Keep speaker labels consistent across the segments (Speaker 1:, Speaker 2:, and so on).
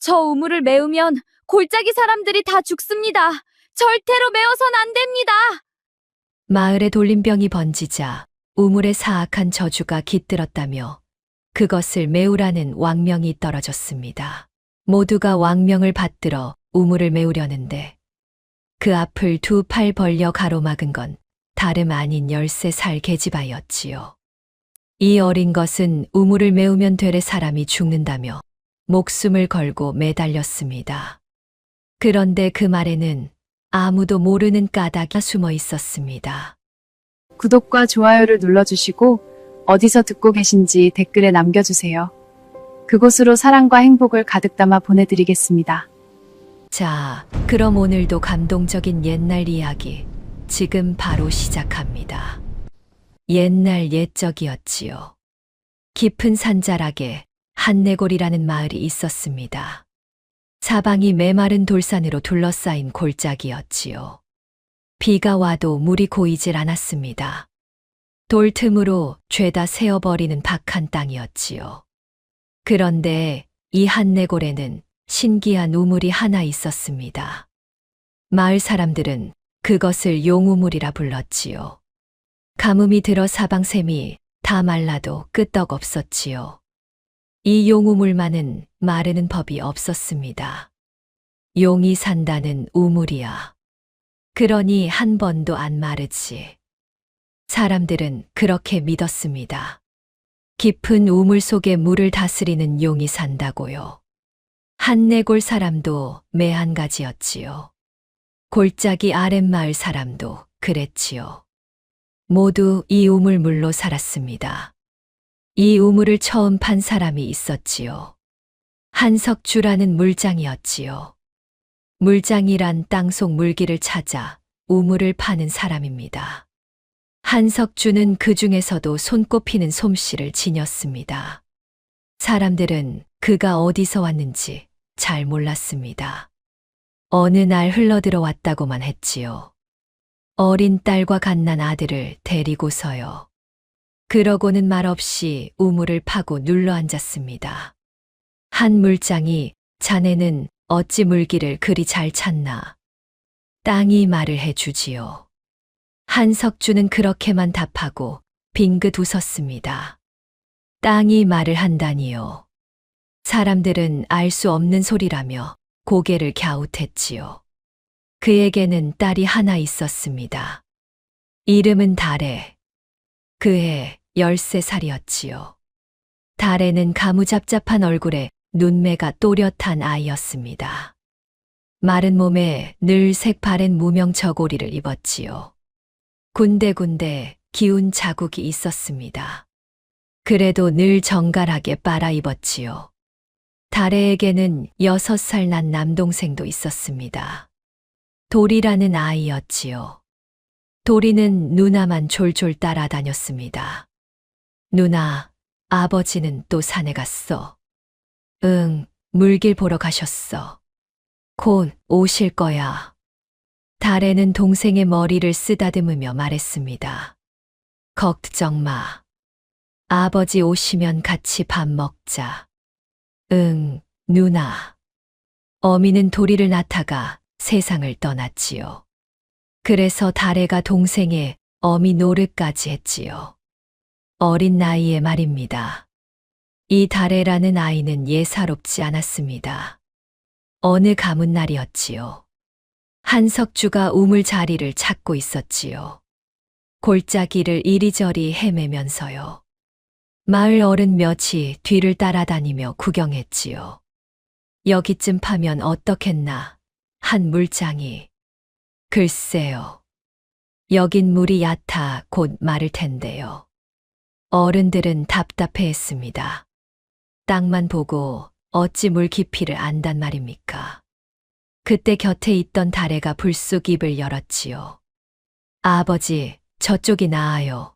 Speaker 1: 저 우물을 메우면 골짜기 사람들이 다 죽습니다. 절대로 메워선 안 됩니다.
Speaker 2: 마을에 돌림병이 번지자 우물의 사악한 저주가 깃들었다며 그것을 메우라는 왕명이 떨어졌습니다. 모두가 왕명을 받들어 우물을 메우려는데 그 앞을 두 팔 벌려 가로막은 건 다름 아닌 13살 계집아이였지요. 이 어린 것은 우물을 메우면 되레 사람이 죽는다며 목숨을 걸고 매달렸습니다. 그런데 그 말에는 아무도 모르는 까닭이 숨어 있었습니다.
Speaker 3: 구독과 좋아요를 눌러주시고 어디서 듣고 계신지 댓글에 남겨주세요. 그곳으로 사랑과 행복을 가득 담아 보내드리겠습니다.
Speaker 2: 자, 그럼 오늘도 감동적인 옛날 이야기 지금 바로 시작합니다. 옛날 옛적이었지요. 깊은 산자락에 한내골이라는 마을이 있었습니다. 사방이 메마른 돌산으로 둘러싸인 골짜기였지요. 비가 와도 물이 고이질 않았습니다. 돌 틈으로 죄다 세어버리는 박한 땅이었지요. 그런데 이 한내골에는 신기한 우물이 하나 있었습니다. 마을 사람들은 그것을 용우물이라 불렀지요. 가뭄이 들어 사방샘이 다 말라도 끄떡없었지요. 이 용우물만은 마르는 법이 없었습니다. 용이 산다는 우물이야. 그러니 한 번도 안 마르지. 사람들은 그렇게 믿었습니다. 깊은 우물 속에 물을 다스리는 용이 산다고요. 한내골 사람도 매한가지였지요. 골짜기 아랫마을 사람도 그랬지요. 모두 이 우물물로 살았습니다. 이 우물을 처음 판 사람이 있었지요. 한석주라는 물장이었지요. 물장이란 땅속 물기를 찾아 우물을 파는 사람입니다. 한석주는 그 중에서도 손꼽히는 솜씨를 지녔습니다. 사람들은 그가 어디서 왔는지 잘 몰랐습니다. 어느 날 흘러들어왔다고만 했지요. 어린 딸과 갓난 아들을 데리고서요. 그러고는 말없이 우물을 파고 눌러앉았습니다. 한 물장이 자네는 어찌 물기를 그리 잘 찾나? 땅이 말을 해주지요. 한석주는 그렇게만 답하고 빙긋 웃었습니다. 땅이 말을 한다니요. 사람들은 알 수 없는 소리라며 고개를 갸웃했지요. 그에게는 딸이 하나 있었습니다. 이름은 달애. 그해 13살이었지요. 달애는 가무잡잡한 얼굴에 눈매가 또렷한 아이였습니다. 마른 몸에 늘 색바랜 무명 저고리를 입었지요. 군데군데 기운 자국이 있었습니다. 그래도 늘 정갈하게 빨아 입었지요. 달애에게는 6살 난 남동생도 있었습니다. 돌이라는 아이였지요. 돌이는 누나만 졸졸 따라다녔습니다. 누나, 아버지는 또 산에 갔어. 응, 물길 보러 가셨어. 곧 오실 거야. 달애는 동생의 머리를 쓰다듬으며 말했습니다. 걱정 마. 아버지 오시면 같이 밥 먹자. 응, 누나. 어미는 도리를 낳다가 세상을 떠났지요. 그래서 달애가 동생의 어미 노릇까지 했지요. 어린 나이에 말입니다. 이 달애라는 아이는 예사롭지 않았습니다. 어느 가문 날이었지요. 한석주가 우물 자리를 찾고 있었지요. 골짜기를 이리저리 헤매면서요. 마을 어른 몇이 뒤를 따라다니며 구경했지요. 여기쯤 파면 어떻겠나 한 물장이. 글쎄요. 여긴 물이 얕아 곧 마를 텐데요. 어른들은 답답해했습니다. 땅만 보고 어찌 물 깊이를 안단 말입니까? 그때 곁에 있던 달애가 불쑥 입을 열었지요. 아버지, 저쪽이 나아요.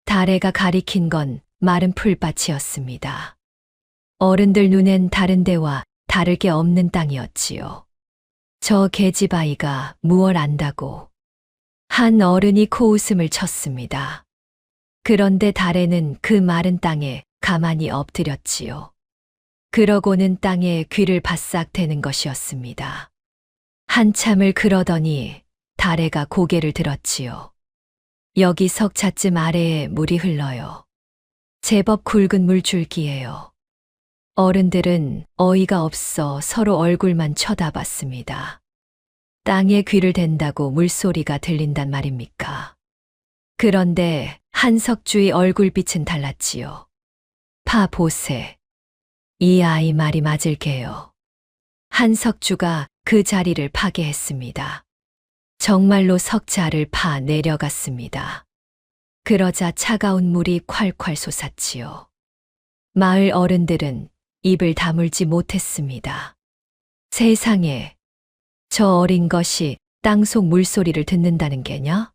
Speaker 2: 달애가 가리킨 건 마른 풀밭이었습니다. 어른들 눈엔 다른 데와 다를 게 없는 땅이었지요. 저 계집아이가 무얼 안다고. 한 어른이 코웃음을 쳤습니다. 그런데 달애는 그 마른 땅에 가만히 엎드렸지요. 그러고는 땅에 귀를 바싹 대는 것이었습니다. 한참을 그러더니 다래가 고개를 들었지요. 여기 석자쯤 아래에 물이 흘러요. 제법 굵은 물줄기예요. 어른들은 어이가 없어 서로 얼굴만 쳐다봤습니다. 땅에 귀를 댄다고 물소리가 들린단 말입니까? 그런데 한석주의 얼굴빛은 달랐지요. 봐 보세. 이 아이 말이 맞을게요. 한석주가 그 자리를 파괴했습니다. 정말로 석자를 파 내려갔습니다. 그러자 차가운 물이 콸콸 솟았지요. 마을 어른들은 입을 다물지 못했습니다. 세상에, 저 어린 것이 땅속 물소리를 듣는다는 게냐?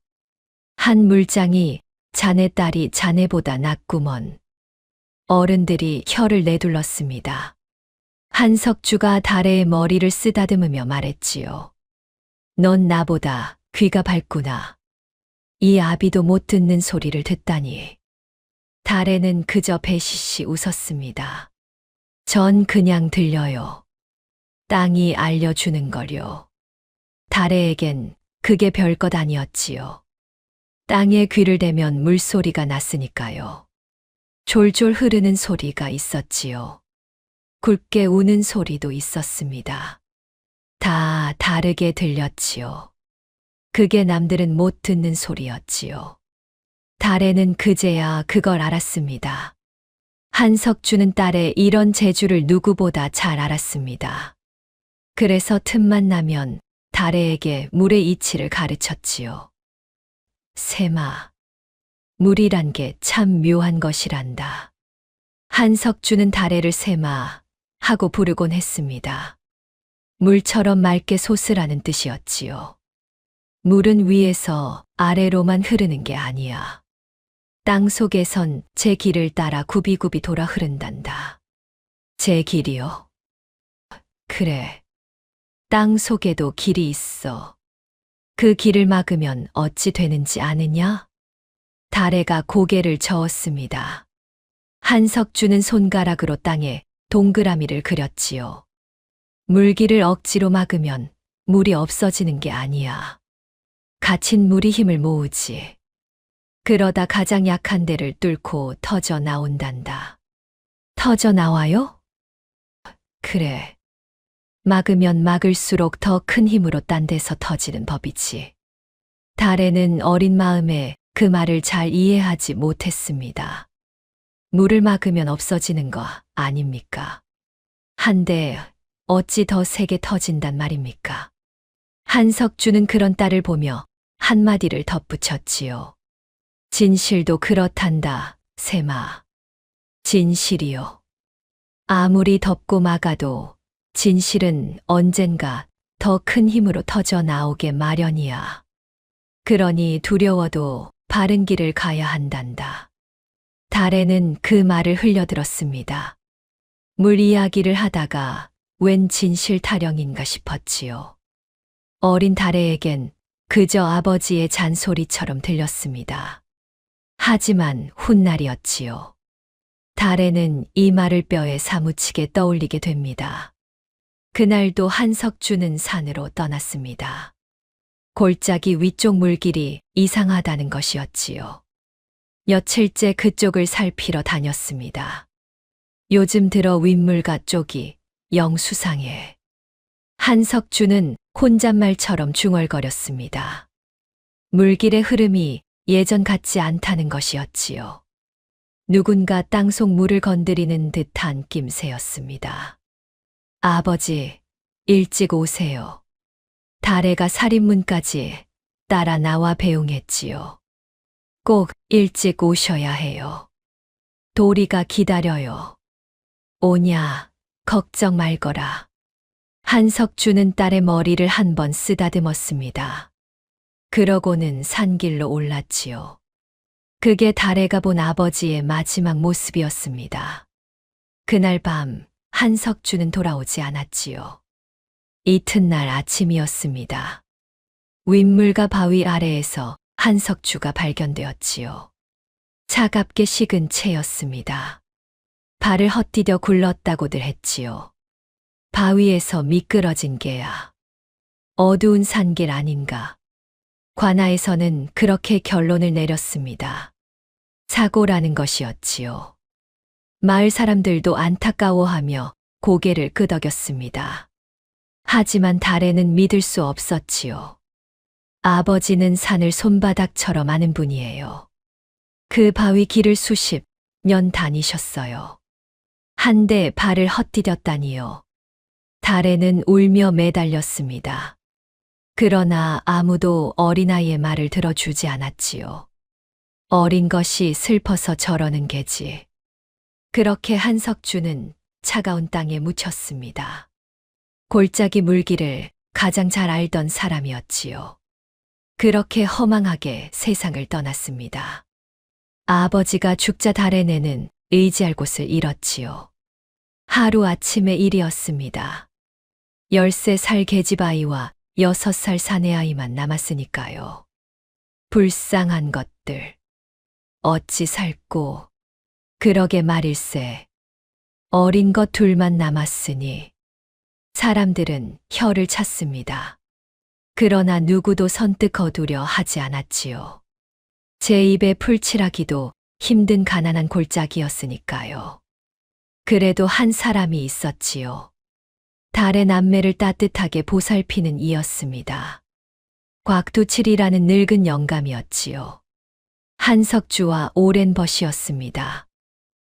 Speaker 2: 한 물장이 자네 딸이 자네보다 낫구먼. 어른들이 혀를 내둘렀습니다. 한석주가 다래의 머리를 쓰다듬으며 말했지요. 넌 나보다 귀가 밝구나. 이 아비도 못 듣는 소리를 듣다니. 다래는 그저 배시시 웃었습니다. 전 그냥 들려요. 땅이 알려주는 걸요. 다래에겐 그게 별것 아니었지요. 땅에 귀를 대면 물소리가 났으니까요. 졸졸 흐르는 소리가 있었지요. 굵게 우는 소리도 있었습니다. 다 다르게 들렸지요. 그게 남들은 못 듣는 소리였지요. 다래는 그제야 그걸 알았습니다. 한석주는 딸의 이런 재주를 누구보다 잘 알았습니다. 그래서 틈만 나면 다래에게 물의 이치를 가르쳤지요. 세마, 물이란 게 참 묘한 것이란다. 한석주는 다래를 세마 하고 부르곤 했습니다. 물처럼 맑게 솟으라는 뜻이었지요. 물은 위에서 아래로만 흐르는 게 아니야. 땅 속에선 제 길을 따라 굽이굽이 돌아 흐른단다. 제 길이요? 그래. 땅 속에도 길이 있어. 그 길을 막으면 어찌 되는지 아느냐? 다래가 고개를 저었습니다. 한석주는 손가락으로 땅에 동그라미를 그렸지요. 물길을 억지로 막으면 물이 없어지는 게 아니야. 갇힌 물이 힘을 모으지. 그러다 가장 약한 데를 뚫고 터져 나온단다. 터져 나와요? 그래. 막으면 막을수록 더 큰 힘으로 딴 데서 터지는 법이지. 다래는 어린 마음에 그 말을 잘 이해하지 못했습니다. 물을 막으면 없어지는 거 아닙니까? 한데 어찌 더 세게 터진단 말입니까? 한석주는 그런 딸을 보며 한마디를 덧붙였지요. 진실도 그렇단다, 세마. 진실이요. 아무리 덮고 막아도 진실은 언젠가 더 큰 힘으로 터져 나오게 마련이야. 그러니 두려워도 바른 길을 가야 한단다. 다래는 그 말을 흘려들었습니다. 물 이야기를 하다가 웬 진실 타령인가 싶었지요. 어린 다래에겐 그저 아버지의 잔소리처럼 들렸습니다. 하지만 훗날이었지요. 다래는 이 말을 뼈에 사무치게 떠올리게 됩니다. 그날도 한석주는 산으로 떠났습니다. 골짜기 위쪽 물길이 이상하다는 것이었지요. 며칠째 그쪽을 살피러 다녔습니다. 요즘 들어 윗물가 쪽이 영 수상해. 한석주는 혼잣말처럼 중얼거렸습니다. 물길의 흐름이 예전 같지 않다는 것이었지요. 누군가 땅속 물을 건드리는 듯한 낌새였습니다. 아버지, 일찍 오세요. 다래가 살인문까지 따라 나와 배웅했지요. 꼭 일찍 오셔야 해요. 도리가 기다려요. 오냐, 걱정 말거라. 한석주는 딸의 머리를 한 번 쓰다듬었습니다. 그러고는 산길로 올랐지요. 그게 다래가 본 아버지의 마지막 모습이었습니다. 그날 밤 한석주는 돌아오지 않았지요. 이튿날 아침이었습니다. 윗물과 바위 아래에서 한석주가 발견되었지요. 차갑게 식은 채였습니다. 발을 헛디뎌 굴렀다고들 했지요. 바위에서 미끄러진 개야. 어두운 산길 아닌가. 관아에서는 그렇게 결론을 내렸습니다. 사고라는 것이었지요. 마을 사람들도 안타까워하며 고개를 끄덕였습니다. 하지만 달에는 믿을 수 없었지요. 아버지는 산을 손바닥처럼 아는 분이에요. 그 바위 길을 수십 년 다니셨어요. 한데 발을 헛디뎠다니요. 달에는 울며 매달렸습니다. 그러나 아무도 어린아이의 말을 들어주지 않았지요. 어린 것이 슬퍼서 저러는 게지. 그렇게 한석주는 차가운 땅에 묻혔습니다. 골짜기 물길을 가장 잘 알던 사람이었지요. 그렇게 허망하게 세상을 떠났습니다. 아버지가 죽자 달에내는 의지할 곳을 잃었지요. 하루아침의 일이었습니다. 13살 계집아이와 6살 사내아이만 남았으니까요. 불쌍한 것들. 어찌 살고. 그러게 말일세. 어린 것 둘만 남았으니. 사람들은 혀를 찼습니다. 그러나 누구도 선뜻 거두려 하지 않았지요. 제 입에 풀칠하기도 힘든 가난한 골짜기였으니까요. 그래도 한 사람이 있었지요. 달의 남매를 따뜻하게 보살피는 이였습니다. 곽두칠이라는 늙은 영감이었지요. 한석주와 오랜 벗이었습니다.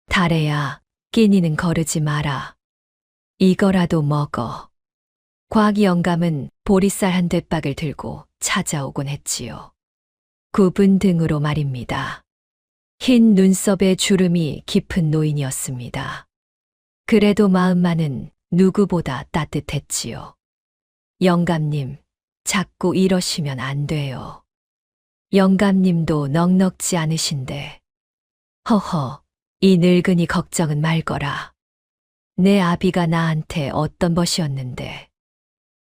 Speaker 2: 달에야, 끼니는 거르지 마라. 이거라도 먹어. 곽 영감은 보리쌀 한 대박을 들고 찾아오곤 했지요. 굽은 등으로 말입니다. 흰 눈썹에 주름이 깊은 노인이었습니다. 그래도 마음만은 누구보다 따뜻했지요. 영감님, 자꾸 이러시면 안 돼요. 영감님도 넉넉지 않으신데. 허허, 이 늙은이 걱정은 말거라. 내 아비가 나한테 어떤 벗이었는데.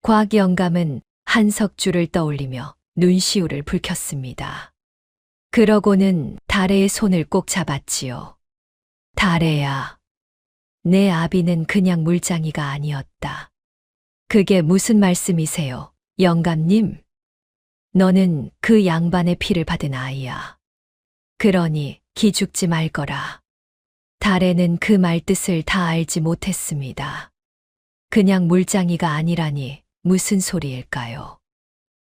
Speaker 2: 곽 영감은 한석주를 떠올리며 눈시울을 붉혔습니다. 그러고는 달에의 손을 꼭 잡았지요. 달에야, 내 아비는 그냥 물장이가 아니었다. 그게 무슨 말씀이세요, 영감님? 너는 그 양반의 피를 받은 아이야. 그러니 기죽지 말거라. 달에는 그 말뜻을 다 알지 못했습니다. 그냥 물장이가 아니라니 무슨 소리일까요?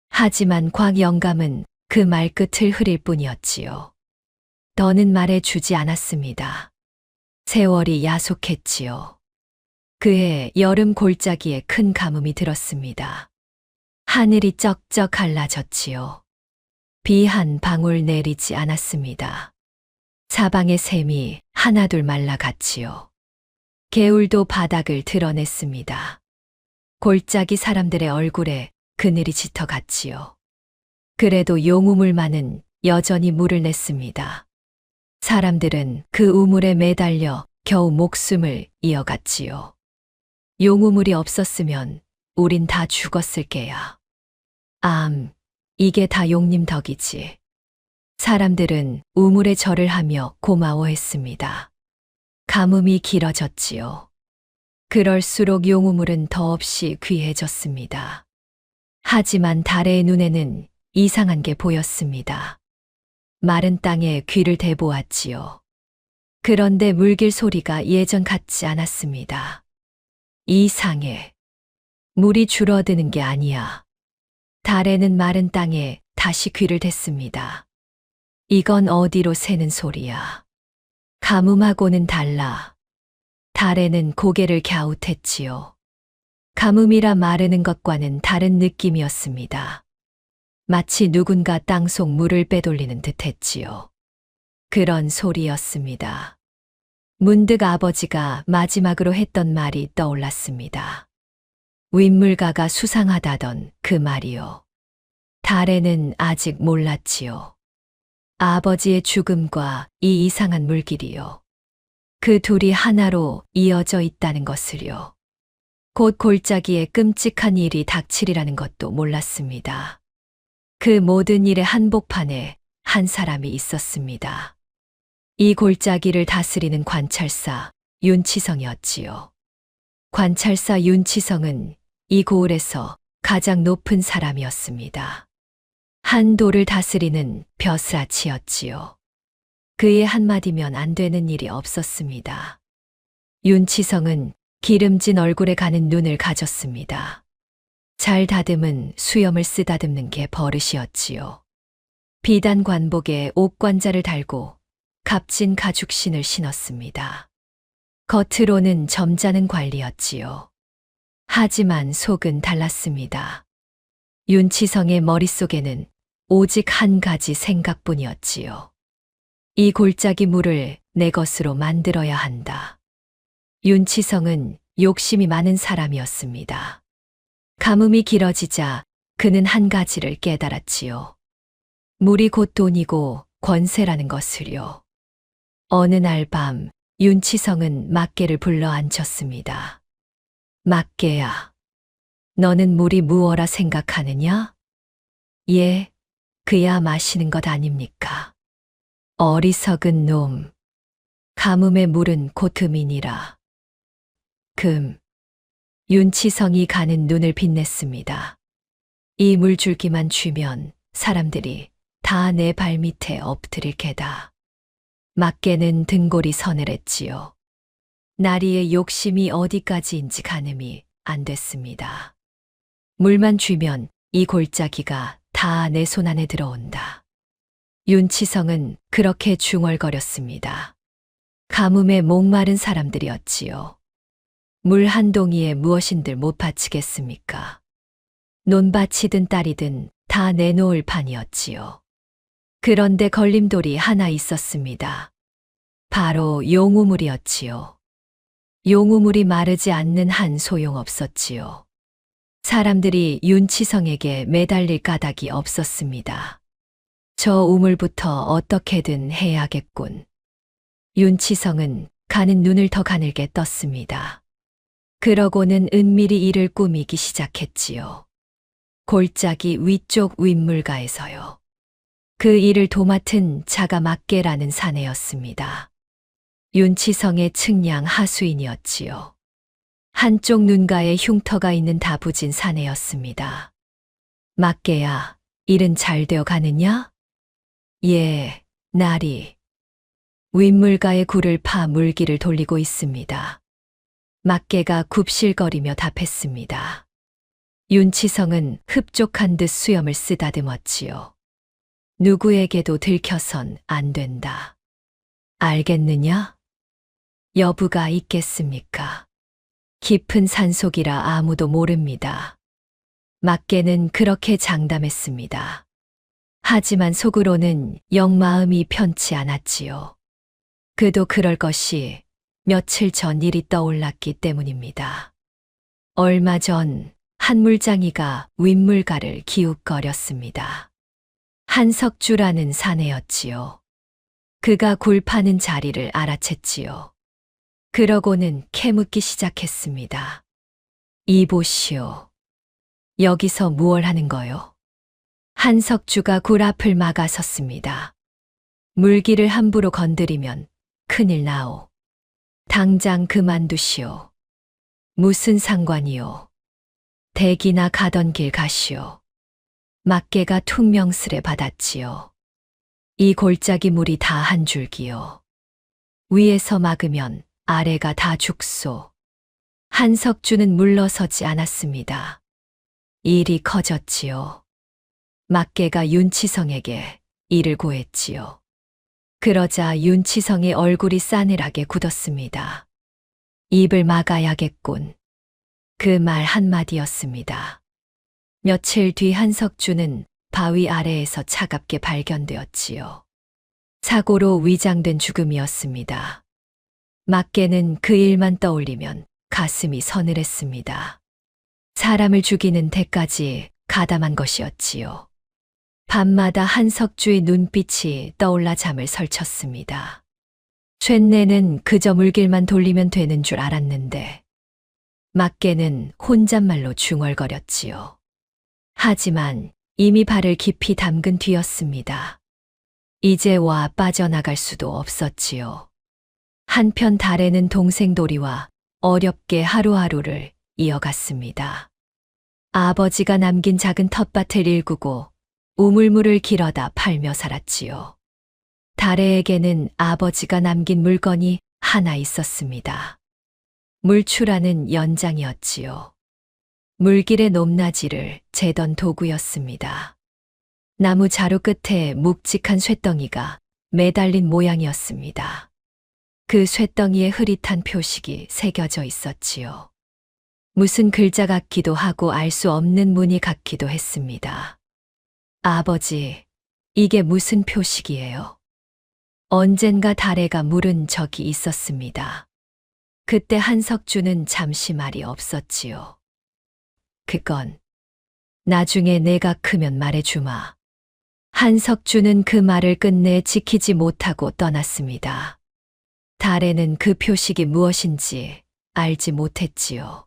Speaker 2: 하지만 곽 영감은 그 말끝을 흐릴 뿐이었지요. 더는 말해 주지 않았습니다. 세월이 야속했지요. 그해 여름 골짜기에 큰 가뭄이 들었습니다. 하늘이 쩍쩍 갈라졌지요. 비 한 방울 내리지 않았습니다. 사방의 샘이 하나둘 말라갔지요. 개울도 바닥을 드러냈습니다. 골짜기 사람들의 얼굴에 그늘이 짙어갔지요. 그래도 용우물만은 여전히 물을 냈습니다. 사람들은 그 우물에 매달려 겨우 목숨을 이어갔지요. 용우물이 없었으면 우린 다 죽었을 게야. 이게 다 용님 덕이지. 사람들은 우물에 절을 하며 고마워했습니다. 가뭄이 길어졌지요. 그럴수록 용우물은 더없이 귀해졌습니다. 하지만 달의 눈에는 이상한 게 보였습니다. 마른 땅에 귀를 대보았지요. 그런데 물길 소리가 예전 같지 않았습니다. 이상해. 물이 줄어드는 게 아니야. 달에는 마른 땅에 다시 귀를 댔습니다. 이건 어디로 새는 소리야. 가뭄하고는 달라. 달에는 고개를 갸웃했지요. 가뭄이라 마르는 것과는 다른 느낌이었습니다. 마치 누군가 땅속 물을 빼돌리는 듯 했지요. 그런 소리였습니다. 문득 아버지가 마지막으로 했던 말이 떠올랐습니다. 윗물가가 수상하다던 그 말이요. 달에는 아직 몰랐지요. 아버지의 죽음과 이 이상한 물길이요. 그 둘이 하나로 이어져 있다는 것을요. 곧 골짜기에 끔찍한 일이 닥치리라는 것도 몰랐습니다. 그 모든 일의 한복판에 한 사람이 있었습니다. 이 골짜기를 다스리는 관찰사, 윤치성이었지요. 관찰사 윤치성은 이 고을에서 가장 높은 사람이었습니다. 한 도를 다스리는 벼슬아치였지요. 그의 한마디면 안 되는 일이 없었습니다. 윤치성은 기름진 얼굴에 가는 눈을 가졌습니다. 잘 다듬은 수염을 쓰다듬는 게 버릇이었지요. 비단 관복에 옥관자를 달고 값진 가죽신을 신었습니다. 겉으로는 점잖은 관리였지요. 하지만 속은 달랐습니다. 윤치성의 머릿속에는 오직 한 가지 생각뿐이었지요. 이 골짜기 물을 내 것으로 만들어야 한다. 윤치성은 욕심이 많은 사람이었습니다. 가뭄이 길어지자 그는 한 가지를 깨달았지요. 물이 곧 돈이고 권세라는 것을요. 어느 날 밤 윤치성은 막개를 불러 앉혔습니다. 막개야, 너는 물이 무엇라 생각하느냐? 예, 그야 마시는 것 아닙니까? 어리석은 놈, 가뭄의 물은 곧 금이니라. 금. 윤치성이 가는 눈을 빛냈습니다. 이 물줄기만 쥐면 사람들이 다 내 발밑에 엎드릴 게다. 막개는 등골이 서늘했지요. 나리의 욕심이 어디까지인지 가늠이 안 됐습니다. 물만 쥐면 이 골짜기가 다 내 손 안에 들어온다. 윤치성은 그렇게 중얼거렸습니다. 가뭄에 목마른 사람들이었지요. 물 한 동이에 무엇인들 못 바치겠습니까? 논밭이든 딸이든 다 내놓을 판이었지요. 그런데 걸림돌이 하나 있었습니다. 바로 용우물이었지요. 용우물이 마르지 않는 한 소용없었지요. 사람들이 윤치성에게 매달릴 까닭이 없었습니다. 저 우물부터 어떻게든 해야겠군. 윤치성은 가는 눈을 더 가늘게 떴습니다. 그러고는 은밀히 일을 꾸미기 시작했지요. 골짜기 위쪽 윗물가에서요. 그 일을 도맡은 자가 막개라는 사내였습니다. 윤치성의 측량 하수인이었지요. 한쪽 눈가에 흉터가 있는 다부진 사내였습니다. 막개야, 일은 잘 되어 가느냐? 예, 나리. 윗물가에 굴을 파 물기를 돌리고 있습니다. 막개가 굽실거리며 답했습니다. 윤치성은 흡족한 듯 수염을 쓰다듬었지요. 누구에게도 들켜선 안 된다. 알겠느냐? 여부가 있겠습니까? 깊은 산속이라 아무도 모릅니다. 막개는 그렇게 장담했습니다. 하지만 속으로는 영 마음이 편치 않았지요. 그도 그럴 것이 며칠 전 일이 떠올랐기 때문입니다. 얼마 전 한 물장이가 윗물가를 기웃거렸습니다. 한석주라는 사내였지요. 그가 굴 파는 자리를 알아챘지요. 그러고는 캐묻기 시작했습니다. 이보시오. 여기서 무얼 하는 거요? 한석주가 굴 앞을 막아섰습니다. 물기를 함부로 건드리면 큰일 나오. 당장 그만두시오. 무슨 상관이오. 댁이나 가던 길 가시오. 막개가 퉁명스레 받았지요. 이 골짜기 물이 다 한 줄기요. 위에서 막으면 아래가 다 죽소. 한석주는 물러서지 않았습니다. 일이 커졌지요. 막개가 윤치성에게 일을 고했지요. 그러자 윤치성의 얼굴이 싸늘하게 굳었습니다. 입을 막아야겠군. 그 말 한마디였습니다. 며칠 뒤 한석주는 바위 아래에서 차갑게 발견되었지요. 사고로 위장된 죽음이었습니다. 막개는 그 일만 떠올리면 가슴이 서늘했습니다. 사람을 죽이는 데까지 가담한 것이었지요. 밤마다 한석주의 눈빛이 떠올라 잠을 설쳤습니다. 쇳내는 그저 물길만 돌리면 되는 줄 알았는데 막개는 혼잣말로 중얼거렸지요. 하지만 이미 발을 깊이 담근 뒤였습니다. 이제 와 빠져나갈 수도 없었지요. 한편 달에는 동생 도리와 어렵게 하루하루를 이어갔습니다. 아버지가 남긴 작은 텃밭을 일구고 우물물을 길어다 팔며 살았지요. 달에에게는 아버지가 남긴 물건이 하나 있었습니다. 물추라는 연장이었지요. 물길의 높낮이를 재던 도구였습니다. 나무 자루 끝에 묵직한 쇳덩이가 매달린 모양이었습니다. 그 쇳덩이에 흐릿한 표식이 새겨져 있었지요. 무슨 글자 같기도 하고 알 수 없는 무늬 같기도 했습니다. 아버지, 이게 무슨 표식이에요? 언젠가 달에가 물은 적이 있었습니다. 그때 한석주는 잠시 말이 없었지요. 그건 나중에 내가 크면 말해주마. 한석주는 그 말을 끝내 지키지 못하고 떠났습니다. 달에는 그 표식이 무엇인지 알지 못했지요.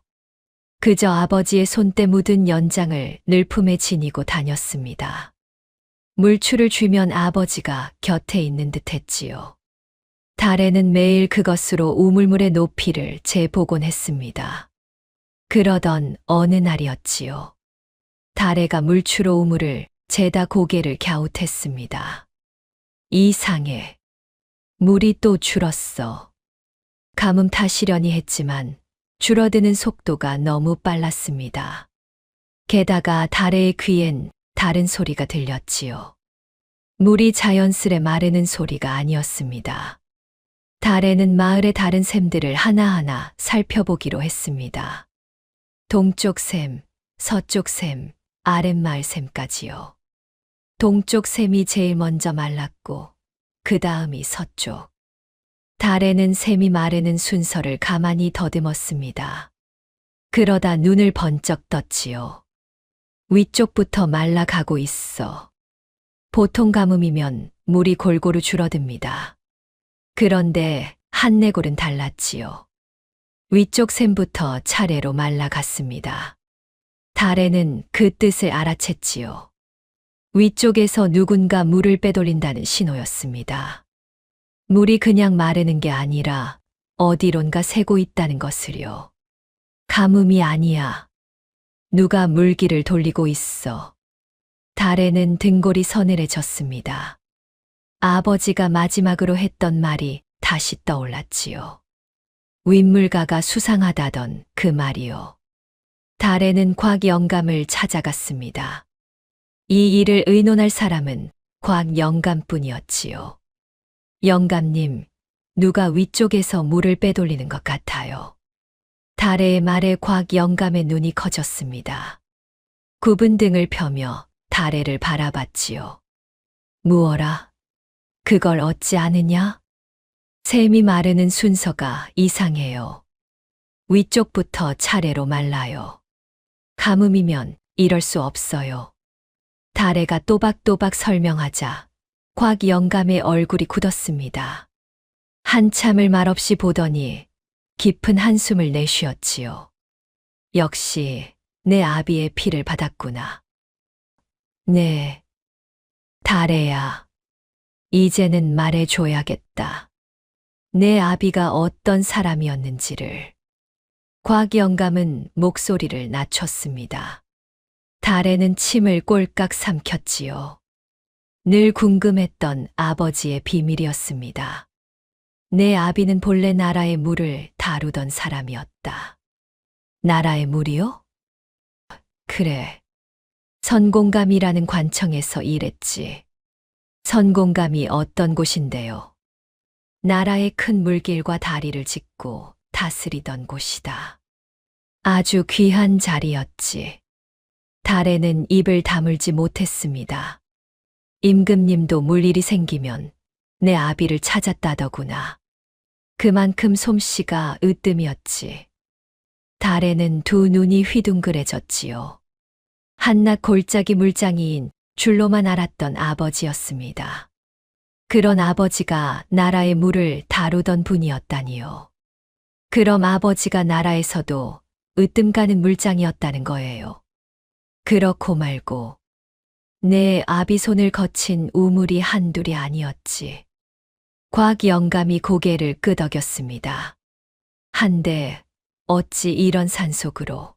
Speaker 2: 그저 아버지의 손때 묻은 연장을 늘 품에 지니고 다녔습니다. 물추를 쥐면 아버지가 곁에 있는 듯 했지요. 달에는 매일 그것으로 우물물의 높이를 재보곤 했습니다. 그러던 어느 날이었지요. 달에가 물추로 우물을 재다 고개를 갸웃했습니다. 이상해. 물이 또 줄었어. 가뭄 탓이려니 했지만 줄어드는 속도가 너무 빨랐습니다. 게다가 달의 귀엔 다른 소리가 들렸지요. 물이 자연스레 마르는 소리가 아니었습니다. 달에는 마을의 다른 샘들을 하나하나 살펴보기로 했습니다. 동쪽 샘, 서쪽 샘, 아랫마을 샘까지요. 동쪽 샘이 제일 먼저 말랐고 그 다음이 서쪽. 달에는 샘이 마르는 순서를 가만히 더듬었습니다. 그러다 눈을 번쩍 떴지요. 위쪽부터 말라가고 있어. 보통 가뭄이면 물이 골고루 줄어듭니다. 그런데 한내골은 달랐지요. 위쪽 샘부터 차례로 말라갔습니다. 달에는 그 뜻을 알아챘지요. 위쪽에서 누군가 물을 빼돌린다는 신호였습니다. 물이 그냥 마르는 게 아니라 어디론가 새고 있다는 것을요. 가뭄이 아니야. 누가 물길을 돌리고 있어. 달에는 등골이 서늘해졌습니다. 아버지가 마지막으로 했던 말이 다시 떠올랐지요. 윗물가가 수상하다던 그 말이요. 달에는 곽 영감을 찾아갔습니다. 이 일을 의논할 사람은 곽 영감뿐이었지요. 영감님, 누가 위쪽에서 물을 빼돌리는 것 같아요. 달의 말에 곽 영감의 눈이 커졌습니다. 굽은 등을 펴며 달에를 바라봤지요. 무어라? 그걸 얻지 않으냐? 샘이 마르는 순서가 이상해요. 위쪽부터 차례로 말라요. 가뭄이면 이럴 수 없어요. 달에가 또박또박 설명하자 곽 영감의 얼굴이 굳었습니다. 한참을 말없이 보더니 깊은 한숨을 내쉬었지요. 역시 내 아비의 피를 받았구나. 네, 달에야. 이제는 말해줘야겠다. 내 아비가 어떤 사람이었는지를. 곽 영감은 목소리를 낮췄습니다. 달에는 침을 꼴깍 삼켰지요. 늘 궁금했던 아버지의 비밀이었습니다. 내 아비는 본래 나라의 물을 다루던 사람이었다. 나라의 물이요? 그래. 선공감이라는 관청에서 일했지. 선공감이 어떤 곳인데요? 나라의 큰 물길과 다리를 짓고 다스리던 곳이다. 아주 귀한 자리였지. 달에는 입을 다물지 못했습니다. 임금님도 물일이 생기면 내 아비를 찾았다더구나. 그만큼 솜씨가 으뜸이었지. 달에는 두 눈이 휘둥그레졌지요. 한낱 골짜기 물장이인 줄로만 알았던 아버지였습니다. 그런 아버지가 나라의 물을 다루던 분이었다니요. 그럼 아버지가 나라에서도 으뜸 가는 물장이었다는 거예요. 그렇고 말고 내 아비 손을 거친 우물이 한둘이 아니었지. 곽 영감이 고개를 끄덕였습니다. 한데 어찌 이런 산속으로.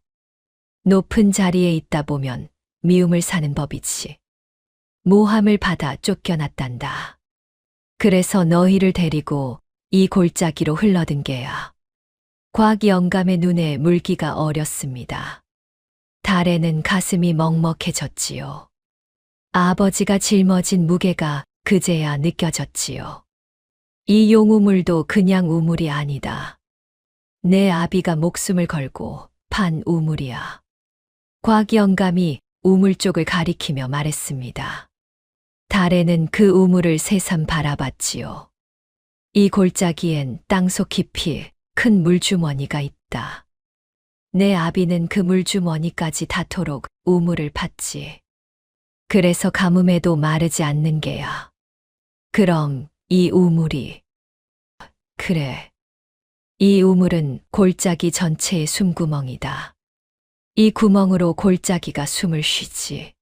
Speaker 2: 높은 자리에 있다 보면 미움을 사는 법이지. 모함을 받아 쫓겨났단다. 그래서 너희를 데리고 이 골짜기로 흘러든 게야. 곽 영감의 눈에 물기가 어렸습니다. 달에는 가슴이 먹먹해졌지요. 아버지가 짊어진 무게가 그제야 느껴졌지요. 이 용우물도 그냥 우물이 아니다. 내 아비가 목숨을 걸고 판 우물이야. 곽 영감이 우물 쪽을 가리키며 말했습니다. 달에는 그 우물을 새삼 바라봤지요. 이 골짜기엔 땅속 깊이 큰 물주머니가 있다. 내 아비는 그 물주머니까지 닿도록 우물을 팠지. 그래서 가뭄에도 마르지 않는 게야. 그럼 이 우물이. 그래. 이 우물은 골짜기 전체의 숨구멍이다. 이 구멍으로 골짜기가 숨을 쉬지.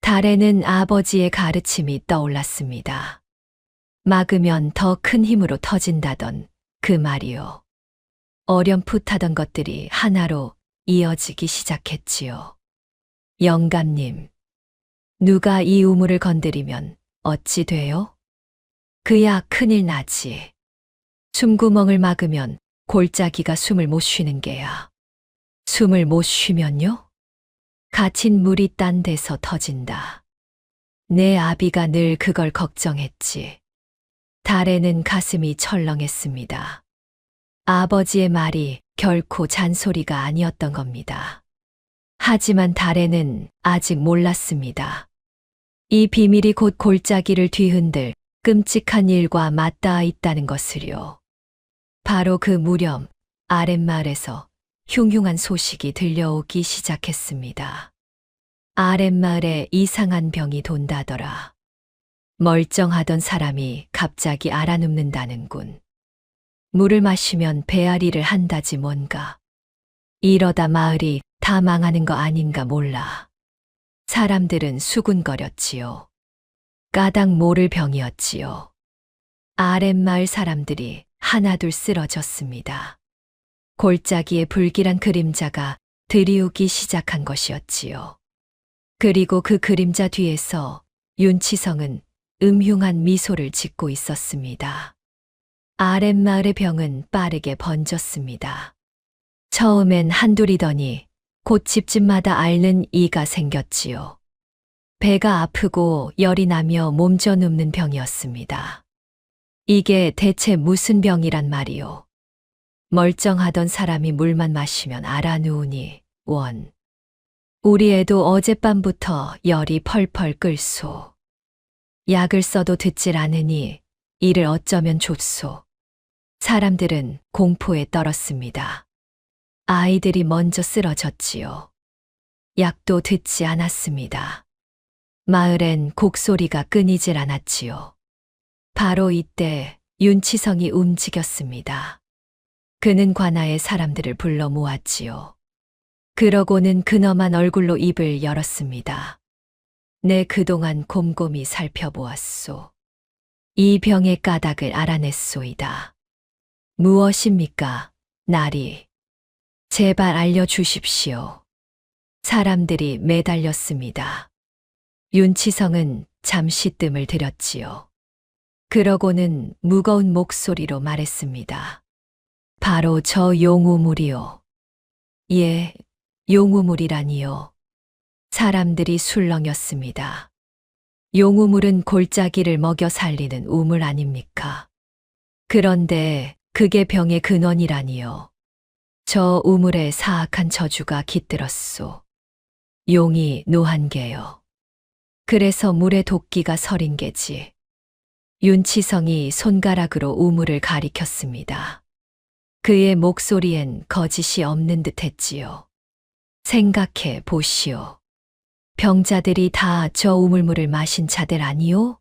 Speaker 2: 달에는 아버지의 가르침이 떠올랐습니다. 막으면 더 큰 힘으로 터진다던 그 말이요. 어렴풋하던 것들이 하나로 이어지기 시작했지요. 영감님, 누가 이 우물을 건드리면 어찌 돼요? 그야 큰일 나지. 숨구멍을 막으면 골짜기가 숨을 못 쉬는 게야. 숨을 못 쉬면요? 갇힌 물이 딴 데서 터진다. 내 아비가 늘 그걸 걱정했지. 달에는 가슴이 철렁했습니다. 아버지의 말이 결코 잔소리가 아니었던 겁니다. 하지만 달에는 아직 몰랐습니다. 이 비밀이 곧 골짜기를 뒤흔들 끔찍한 일과 맞닿아 있다는 것을요. 바로 그 무렵 아랫마을에서 흉흉한 소식이 들려오기 시작했습니다. 아랫마을에 이상한 병이 돈다더라. 멀쩡하던 사람이 갑자기 알아눕는다는군. 물을 마시면 배앓이를 한다지 뭔가. 이러다 마을이 다 망하는 거 아닌가 몰라. 사람들은 수군거렸지요. 까닭 모를 병이었지요. 아랫마을 사람들이 하나둘 쓰러졌습니다. 골짜기에 불길한 그림자가 들이우기 시작한 것이었지요. 그리고 그 그림자 뒤에서 윤치성은 음흉한 미소를 짓고 있었습니다. 아랫마을의 병은 빠르게 번졌습니다. 처음엔 한둘이더니 곧 집집마다 앓는 이가 생겼지요. 배가 아프고 열이 나며 몸져 눕는 병이었습니다. 이게 대체 무슨 병이란 말이요. 멀쩡하던 사람이 물만 마시면 알아 누우니 원. 우리 애도 어젯밤부터 열이 펄펄 끓소. 약을 써도 듣질 않으니 이를 어쩌면 좋소. 사람들은 공포에 떨었습니다. 아이들이 먼저 쓰러졌지요. 약도 듣지 않았습니다. 마을엔 곡소리가 끊이질 않았지요. 바로 이때 윤치성이 움직였습니다. 그는 관아의 사람들을 불러 모았지요. 그러고는 근엄한 얼굴로 입을 열었습니다. 내 그동안 곰곰이 살펴보았소. 이 병의 까닭을 알아냈소이다. 무엇입니까, 나리? 제발 알려주십시오. 사람들이 매달렸습니다. 윤치성은 잠시 뜸을 들였지요. 그러고는 무거운 목소리로 말했습니다. 바로 저 용우물이요. 예, 용우물이라니요. 사람들이 술렁였습니다. 용우물은 골짜기를 먹여 살리는 우물 아닙니까? 그런데 그게 병의 근원이라니요. 저 우물에 사악한 저주가 깃들었소. 용이 노한 게요. 그래서 물에 도끼가 서린 게지. 윤치성이 손가락으로 우물을 가리켰습니다. 그의 목소리엔 거짓이 없는 듯 했지요. 생각해 보시오. 병자들이 다 저 우물물을 마신 자들 아니요?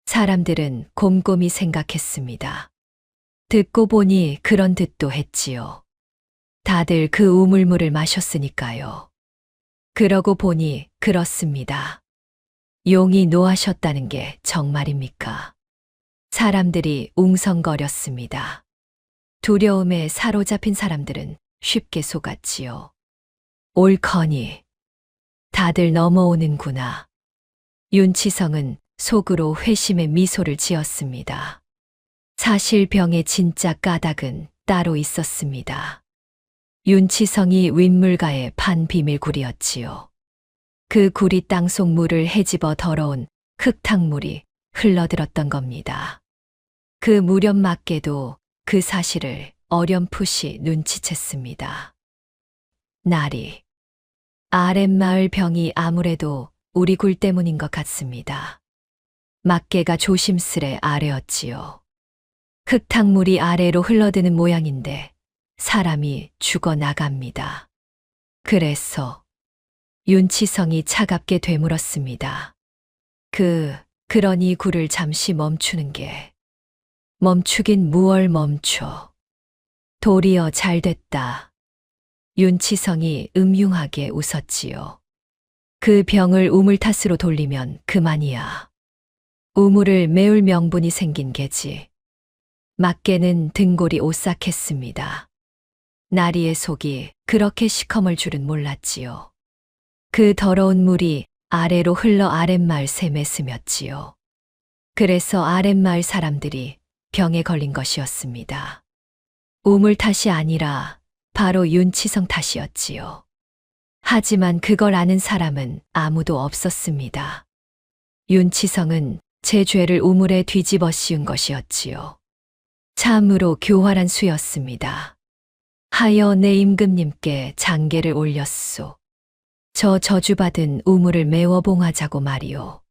Speaker 2: 사람들은 곰곰이 생각했습니다. 듣고 보니 그런 듯도 했지요. 다들 그 우물물을 마셨으니까요. 그러고 보니 그렇습니다. 용이 노하셨다는 게 정말입니까? 사람들이 웅성거렸습니다. 두려움에 사로잡힌 사람들은 쉽게 속았지요. 옳거니 다들 넘어오는구나. 윤치성은 속으로 회심의 미소를 지었습니다. 사실 병의 진짜 까닭은 따로 있었습니다. 윤치성이 윗물가에 판 비밀굴이었지요. 그 구리 땅속 물을 헤집어 더러운 흙탕물이 흘러들었던 겁니다. 그 무렵맞게도 그 사실을 어렴풋이 눈치챘습니다. 나리. 아랫마을 병이 아무래도 우리 굴 때문인 것 같습니다. 막개가 조심스레 아뢰었지요. 흙탕물이 아래로 흘러드는 모양인데 사람이 죽어나갑니다. 그래서 윤치성이 차갑게 되물었습니다. 그러니 굴을 잠시 멈추는 게. 멈추긴 무얼 멈춰. 도리어 잘됐다. 윤치성이 음흉하게 웃었지요. 그 병을 우물탓으로 돌리면 그만이야. 우물을 메울 명분이 생긴 게지. 막개는 등골이 오싹했습니다. 나리의 속이 그렇게 시커멀 줄은 몰랐지요. 그 더러운 물이 아래로 흘러 아랫마을 샘에 스몄지요. 그래서 아랫마을 사람들이 병에 걸린 것이었습니다. 우물 탓이 아니라 바로 윤치성 탓이었지요. 하지만 그걸 아는 사람은 아무도 없었습니다. 윤치성은 제 죄를 우물에 뒤집어 씌운 것이었지요. 참으로 교활한 수였습니다. 하여 내 임금님께 장계를 올렸소. 저 저주받은 우물을 메워 봉하자고 말이오.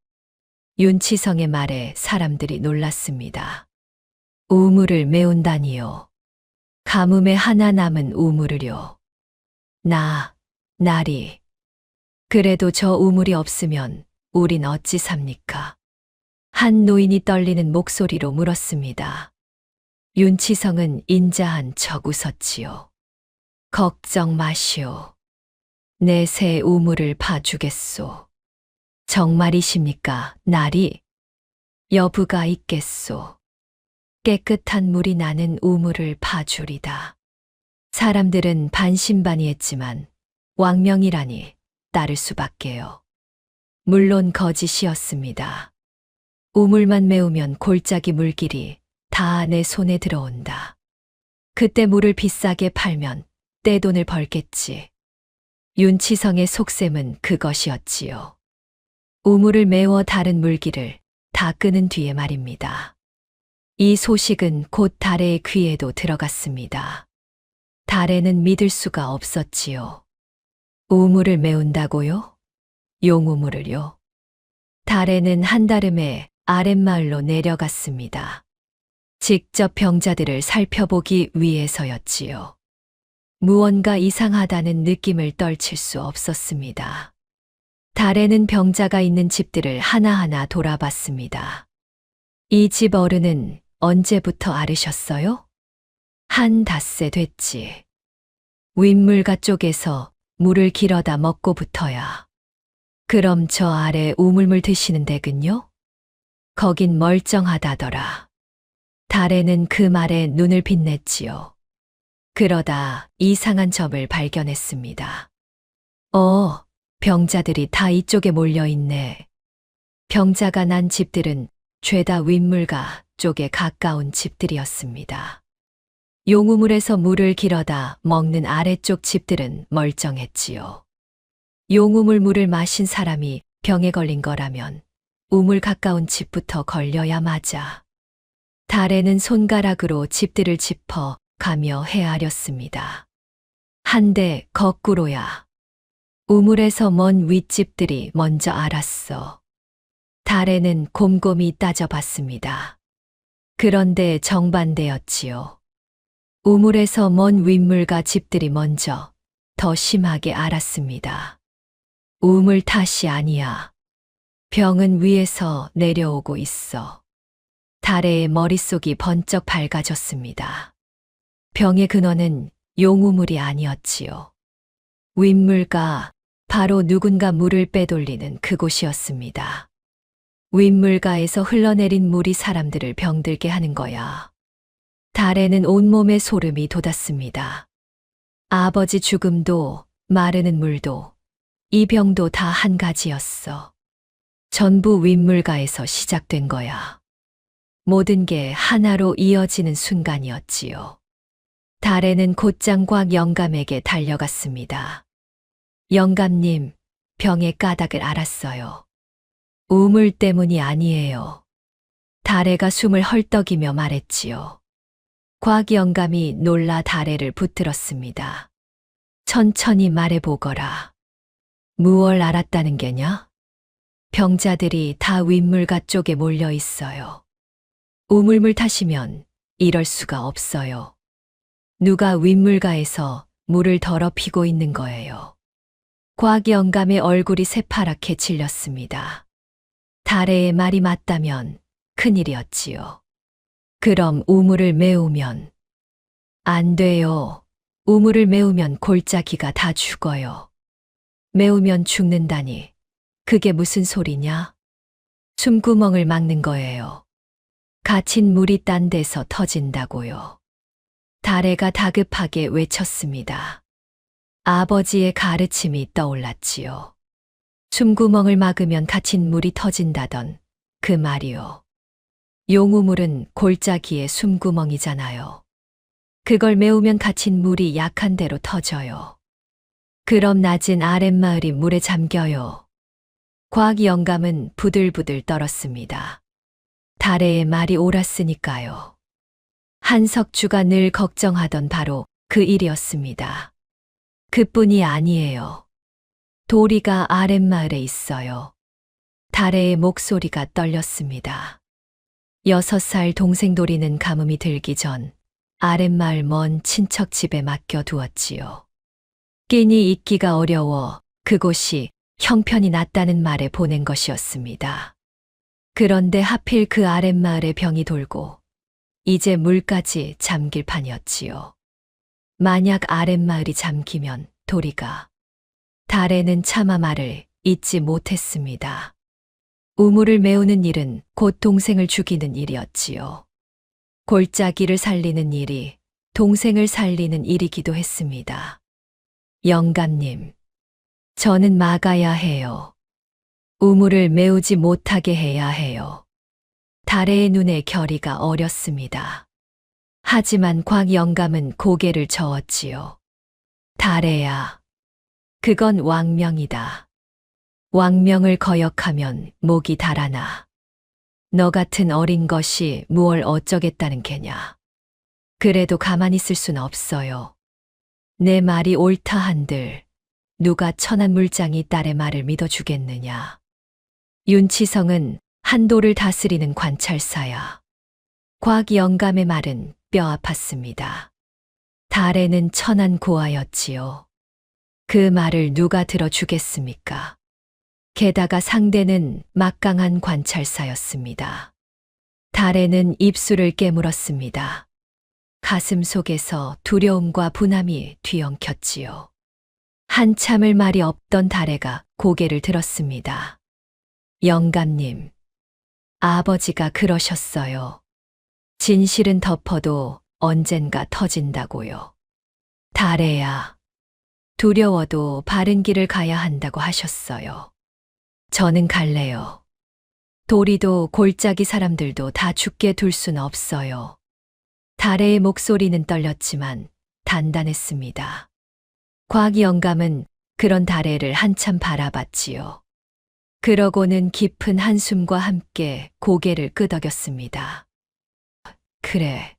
Speaker 2: 윤치성의 말에 사람들이 놀랐습니다. 우물을 메운다니요. 가뭄에 하나 남은 우물을요. 나리. 그래도 저 우물이 없으면 우린 어찌 삽니까? 한 노인이 떨리는 목소리로 물었습니다. 윤치성은 인자한 척 웃었지요. 걱정 마시오. 내 새 우물을 파주겠소. 정말이십니까, 나리? 여부가 있겠소. 깨끗한 물이 나는 우물을 파주리다. 사람들은 반신반의했지만 왕명이라니 따를 수밖에요. 물론 거짓이었습니다. 우물만 메우면 골짜기 물길이 다 내 손에 들어온다. 그때 물을 비싸게 팔면 떼돈을 벌겠지. 윤치성의 속셈은 그것이었지요. 우물을 메워 다른 물길을 다 끄는 뒤에 말입니다. 이 소식은 곧 달의 귀에도 들어갔습니다. 달에는 믿을 수가 없었지요. 우물을 메운다고요? 용우물을요? 달에는 한달음에 아랫마을로 내려갔습니다. 직접 병자들을 살펴보기 위해서였지요. 무언가 이상하다는 느낌을 떨칠 수 없었습니다. 달에는 병자가 있는 집들을 하나하나 돌아봤습니다. 이 집 어른은 언제부터 앓으셨어요? 한 닷새 됐지. 윗물가 쪽에서 물을 길어다 먹고부터야. 그럼 저 아래 우물물 드시는 댁은요? 거긴 멀쩡하다더라. 달에는 그 말에 눈을 빛냈지요. 그러다 이상한 점을 발견했습니다. 병자들이 다 이쪽에 몰려있네. 병자가 난 집들은 죄다 윗물가 쪽에 가까운 집들이었습니다. 용우물에서 물을 길어다 먹는 아래쪽 집들은 멀쩡했지요. 용우물 물을 마신 사람이 병에 걸린 거라면 우물 가까운 집부터 걸려야 맞아. 달에는 손가락으로 집들을 짚어 가며 헤아렸습니다. 한데 거꾸로야. 우물에서 먼 윗집들이 먼저 알았어. 달에는 곰곰이 따져봤습니다. 그런데 정반대였지요. 우물에서 먼 윗물가 집들이 먼저 더 심하게 알았습니다. 우물 탓이 아니야. 병은 위에서 내려오고 있어. 달의 머릿속이 번쩍 밝아졌습니다. 병의 근원은 용우물이 아니었지요. 윗물가, 바로 누군가 물을 빼돌리는 그곳이었습니다. 윗물가에서 흘러내린 물이 사람들을 병들게 하는 거야. 달에는 온몸에 소름이 돋았습니다. 아버지 죽음도 마르는 물도 이 병도 다 한 가지였어. 전부 윗물가에서 시작된 거야. 모든 게 하나로 이어지는 순간이었지요. 달에는 곧장 곽 영감에게 달려갔습니다. 영감님, 병의 까닭을 알았어요. 우물 때문이 아니에요. 달애가 숨을 헐떡이며 말했지요. 곽 영감이 놀라 달애를 붙들었습니다. 천천히 말해보거라. 무얼 알았다는 게냐? 병자들이 다 윗물가 쪽에 몰려 있어요. 우물물 타시면 이럴 수가 없어요. 누가 윗물가에서 물을 더럽히고 있는 거예요. 곽 영감의 얼굴이 새파랗게 질렸습니다. 달애의 말이 맞다면 큰일이었지요. 그럼 우물을 메우면 안 돼요. 우물을 메우면 골짜기가 다 죽어요. 메우면 죽는다니 그게 무슨 소리냐? 숨구멍을 막는 거예요. 갇힌 물이 딴 데서 터진다고요. 달애가 다급하게 외쳤습니다. 아버지의 가르침이 떠올랐지요. 숨구멍을 막으면 갇힌 물이 터진다던 그 말이요. 용우물은 골짜기의 숨구멍이잖아요. 그걸 메우면 갇힌 물이 약한 대로 터져요. 그럼 낮은 아랫마을이 물에 잠겨요. 곽 영감은 부들부들 떨었습니다. 달애의 말이 옳았으니까요. 한석주가 늘 걱정하던 바로 그 일이었습니다. 그뿐이 아니에요. 도리가 아랫마을에 있어요. 달애의 목소리가 떨렸습니다. 6살 동생 도리는 가뭄이 들기 전 아랫마을 먼 친척 집에 맡겨두었지요. 끼니 있기가 어려워 그곳이 형편이 낮다는 말에 보낸 것이었습니다. 그런데 하필 그 아랫마을에 병이 돌고 이제 물까지 잠길 판이었지요. 만약 아랫마을이 잠기면 도리가 달애는 차마 말을 잊지 못했습니다. 우물을 메우는 일은 곧 동생을 죽이는 일이었지요. 골짜기를 살리는 일이 동생을 살리는 일이기도 했습니다. 영감님, 저는 막아야 해요. 우물을 메우지 못하게 해야 해요. 달애의 눈에 결의가 어렸습니다. 하지만 곽 영감은 고개를 저었지요. 달애야, 그건 왕명이다. 왕명을 거역하면 목이 달아나. 너 같은 어린 것이 무얼 어쩌겠다는 게냐. 그래도 가만히 있을 순 없어요. 내 말이 옳다 한들 누가 천한 물장이 딸의 말을 믿어주겠느냐. 윤치성은 한도를 다스리는 관찰사야. 곽 영감의 말은 뼈 아팠습니다. 달애는 천한 고아였지요. 그 말을 누가 들어주겠습니까? 게다가 상대는 막강한 관찰사였습니다. 달애는 입술을 깨물었습니다. 가슴 속에서 두려움과 분함이 뒤엉켰지요. 한참을 말이 없던 달애가 고개를 들었습니다. 영감님, 아버지가 그러셨어요. 진실은 덮어도 언젠가 터진다고요. 달애야, 두려워도 바른 길을 가야 한다고 하셨어요. 저는 갈래요. 도리도 골짜기 사람들도 다 죽게 둘 순 없어요. 달애의 목소리는 떨렸지만 단단했습니다. 곽 영감은 그런 달애를 한참 바라봤지요. 그러고는 깊은 한숨과 함께 고개를 끄덕였습니다. 그래,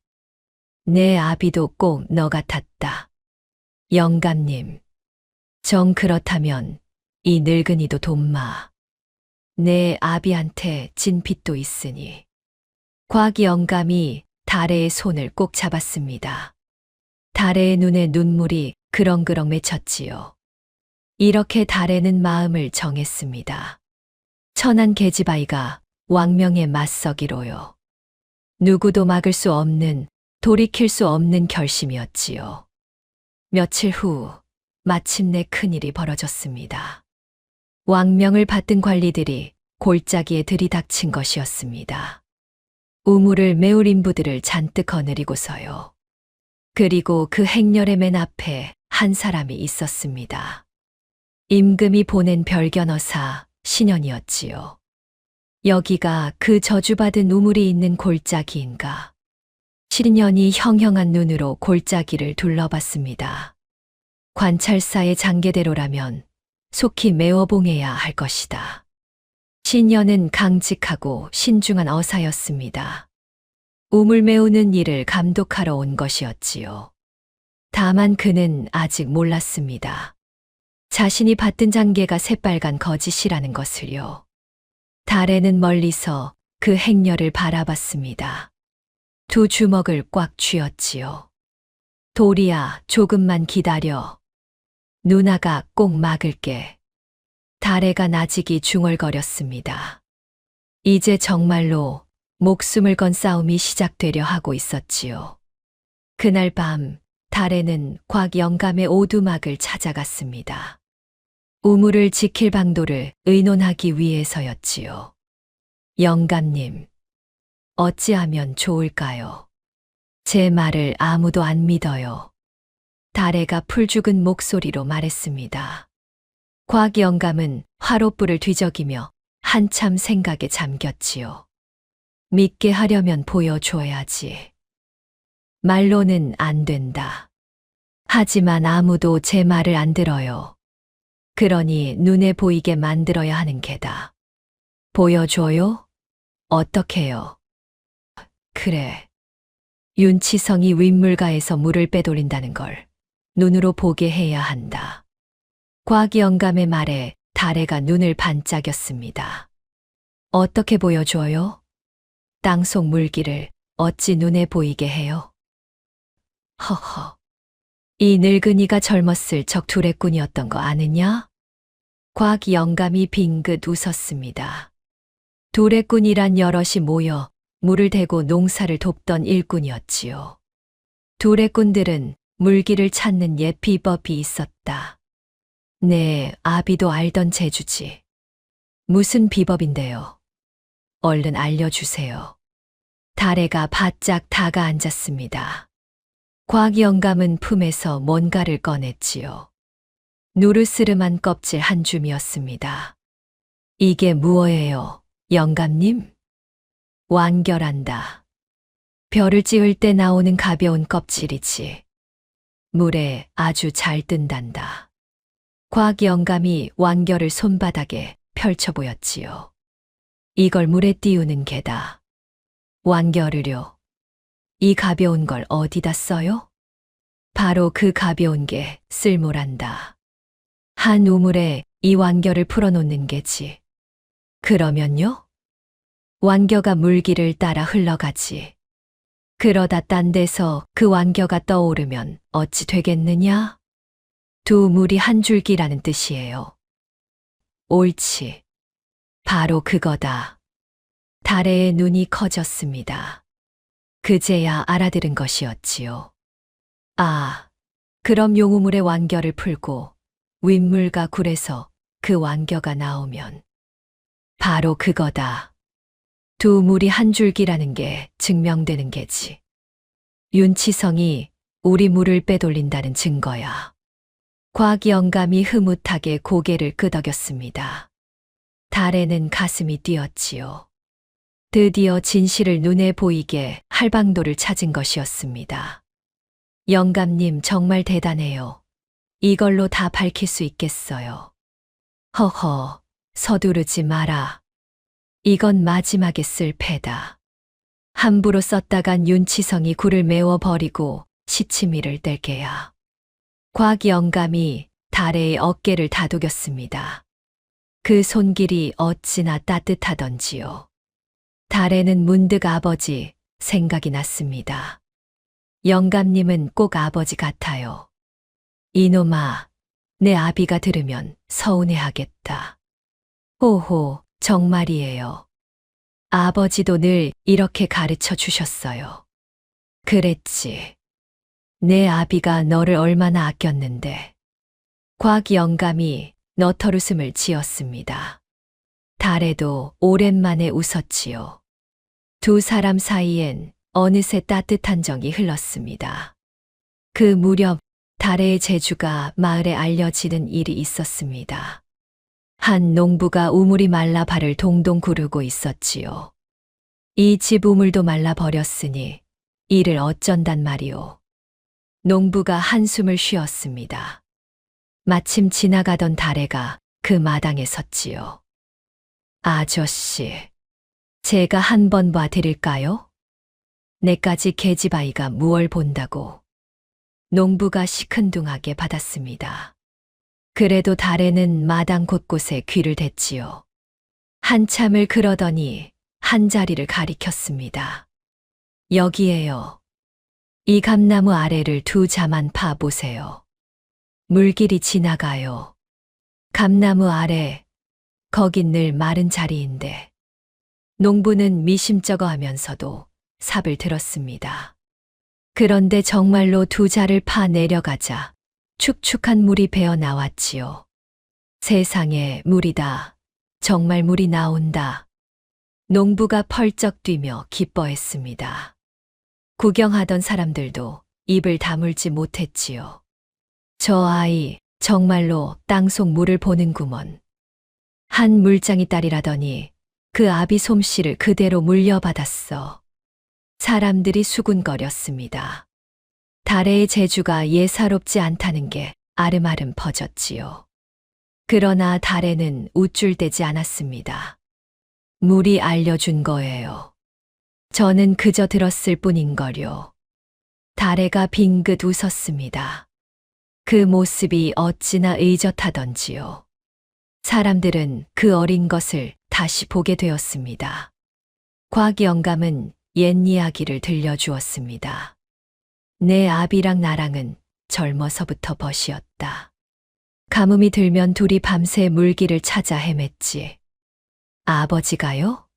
Speaker 2: 내 아비도 꼭 너 같았다. 영감님, 정 그렇다면 이 늙은이도 돕마. 내 아비한테 진 빚도 있으니. 곽 영감이 달애의 손을 꼭 잡았습니다. 달애의 눈에 눈물이 그렁그렁 맺혔지요. 이렇게 달애는 마음을 정했습니다. 천한 계집아이가 왕명에 맞서기로요. 누구도 막을 수 없는, 돌이킬 수 없는 결심이었지요. 며칠 후 마침내 큰일이 벌어졌습니다. 왕명을 받든 관리들이 골짜기에 들이닥친 것이었습니다. 우물을 메울 인부들을 잔뜩 거느리고서요. 그리고 그 행렬의 맨 앞에 한 사람이 있었습니다. 임금이 보낸 별견어사 신현이었지요. 여기가 그 저주받은 우물이 있는 골짜기인가. 신현이 형형한 눈으로 골짜기를 둘러봤습니다. 관찰사의 장계대로라면 속히 메워봉해야 할 것이다. 신현은 강직하고 신중한 어사였습니다. 우물 메우는 일을 감독하러 온 것이었지요. 다만 그는 아직 몰랐습니다. 자신이 받든 장계가 새빨간 거짓이라는 것을요. 달에는 멀리서 그 행렬을 바라봤습니다. 두 주먹을 꽉 쥐었지요. 도리야, 조금만 기다려. 누나가 꼭 막을게. 달애가 나직이 중얼거렸습니다. 이제 정말로 목숨을 건 싸움이 시작되려 하고 있었지요. 그날 밤 달애는 곽 영감의 오두막을 찾아갔습니다. 우물을 지킬 방도를 의논하기 위해서였지요. 영감님, 어찌하면 좋을까요? 제 말을 아무도 안 믿어요. 달애가 풀죽은 목소리로 말했습니다. 곽 영감은 화롯불을 뒤적이며 한참 생각에 잠겼지요. 믿게 하려면 보여줘야지. 말로는 안 된다. 하지만 아무도 제 말을 안 들어요. 그러니 눈에 보이게 만들어야 하는 게다. 보여줘요? 어떻게요? 그래. 윤치성이 윗물가에서 물을 빼돌린다는 걸 눈으로 보게 해야 한다. 곽 영감의 말에 달애가 눈을 반짝였습니다. 어떻게 보여줘요? 땅속 물기를 어찌 눈에 보이게 해요? 허허. 이 늙은이가 젊었을 적 두레꾼이었던 거 아느냐? 곽 영감이 빙긋 웃었습니다. 두레꾼이란 여럿이 모여 물을 대고 농사를 돕던 일꾼이었지요. 두레꾼들은 물기를 찾는 옛 비법이 있었다. 네, 아비도 알던 재주지. 무슨 비법인데요? 얼른 알려주세요. 달애가 바짝 다가앉았습니다. 곽 영감은 품에서 뭔가를 꺼냈지요. 누르스름한 껍질 한 줌이었습니다. 이게 무엇예요, 영감님? 완결한다. 별을 찌을 때 나오는 가벼운 껍질이지. 물에 아주 잘 뜬단다. 곽 영감이 완결을 손바닥에 펼쳐 보였지요. 이걸 물에 띄우는 게다. 완결을요. 이 가벼운 걸 어디다 써요? 바로 그 가벼운 게 쓸모란다. 한 우물에 이 완결을 풀어놓는 게지. 그러면요? 완겨가 물기를 따라 흘러가지. 그러다 딴 데서 그 완겨가 떠오르면 어찌 되겠느냐? 두 물이 한 줄기라는 뜻이에요. 옳지. 바로 그거다. 달애의 눈이 커졌습니다. 그제야 알아들은 것이었지요. 아, 그럼 용우물의 완결을 풀고 윗물과 굴에서 그 완겨가 나오면 바로 그거다. 두 물이 한 줄기라는 게 증명되는 게지. 윤치성이 우리 물을 빼돌린다는 증거야. 곽 영감이 흐뭇하게 고개를 끄덕였습니다. 달애는 가슴이 뛰었지요. 드디어 진실을 눈에 보이게 할 방도를 찾은 것이었습니다. 영감님 정말 대단해요. 이걸로 다 밝힐 수 있겠어요. 허허, 서두르지 마라. 이건 마지막에 쓸 패다. 함부로 썼다간 윤치성이 굴을 메워버리고 시치미를 뗄 게야. 곽 영감이 달애의 어깨를 다독였습니다. 그 손길이 어찌나 따뜻하던지요. 달애는 문득 아버지 생각이 났습니다. 영감님은 꼭 아버지 같아요. 이놈아, 내 아비가 들으면 서운해하겠다. 호호, 정말이에요. 아버지도 늘 이렇게 가르쳐 주셨어요. 그랬지. 내 아비가 너를 얼마나 아꼈는데. 곽 영감이 너털웃음을 지었습니다. 달에도 오랜만에 웃었지요. 두 사람 사이엔 어느새 따뜻한 정이 흘렀습니다. 그 무렵 달의 제주가 마을에 알려지는 일이 있었습니다. 한 농부가 우물이 말라 발을 동동 구르고 있었지요. 이 집 우물도 말라 버렸으니 이를 어쩐단 말이오. 농부가 한숨을 쉬었습니다. 마침 지나가던 달애가 그 마당에 섰지요. 아저씨, 제가 한번 봐드릴까요? 내까지 계집아이가 무얼 본다고. 농부가 시큰둥하게 받았습니다. 그래도 달에는 마당 곳곳에 귀를 댔지요. 한참을 그러더니 한 자리를 가리켰습니다. 여기에요. 이 감나무 아래를 두 자만 파보세요. 물길이 지나가요. 감나무 아래, 거긴 늘 마른 자리인데. 농부는 미심쩍어 하면서도 삽을 들었습니다. 그런데 정말로 두 자를 파 내려가자 축축한 물이 배어 나왔지요. 세상에 물이다. 정말 물이 나온다. 농부가 펄쩍 뛰며 기뻐했습니다. 구경하던 사람들도 입을 다물지 못했지요. 저 아이 정말로 땅속 물을 보는구먼. 한 물장이 딸이라더니 그 아비 솜씨를 그대로 물려받았어. 사람들이 수군거렸습니다. 달의 제주가 예사롭지 않다는 게 아름아름 퍼졌지요. 그러나 달에는 우쭐대지 않았습니다. 물이 알려준 거예요. 저는 그저 들었을 뿐인걸요. 달애가 빙긋 웃었습니다. 그 모습이 어찌나 의젓하던지요. 사람들은 그 어린 것을 다시 보게 되었습니다. 곽 영감은 옛 이야기를 들려주었습니다. 내 아비랑 나랑은 젊어서부터 벗이었다. 가뭄이 들면 둘이 밤새 물길을 찾아 헤맸지. 아버지가요?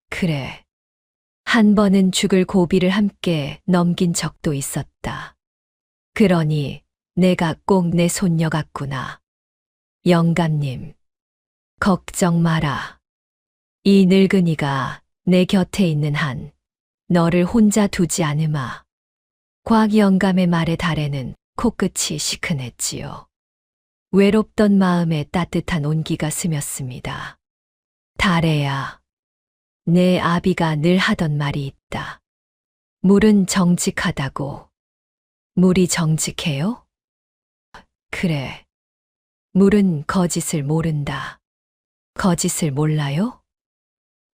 Speaker 2: 그래. 한 번은 죽을 고비를 함께 넘긴 적도 있었다. 그러니 내가 꼭 내 손녀 같구나. 영감님, 걱정 마라. 이 늙은이가 내 곁에 있는 한 너를 혼자 두지 않으마. 곽 영감의 말에 달에는 코끝이 시큰했지요. 외롭던 마음에 따뜻한 온기가 스쳤습니다. 달애야, 내 아비가 늘 하던 말이 있다. 물은 정직하다고. 물이 정직해요? 그래. 물은 거짓을 모른다. 거짓을 몰라요?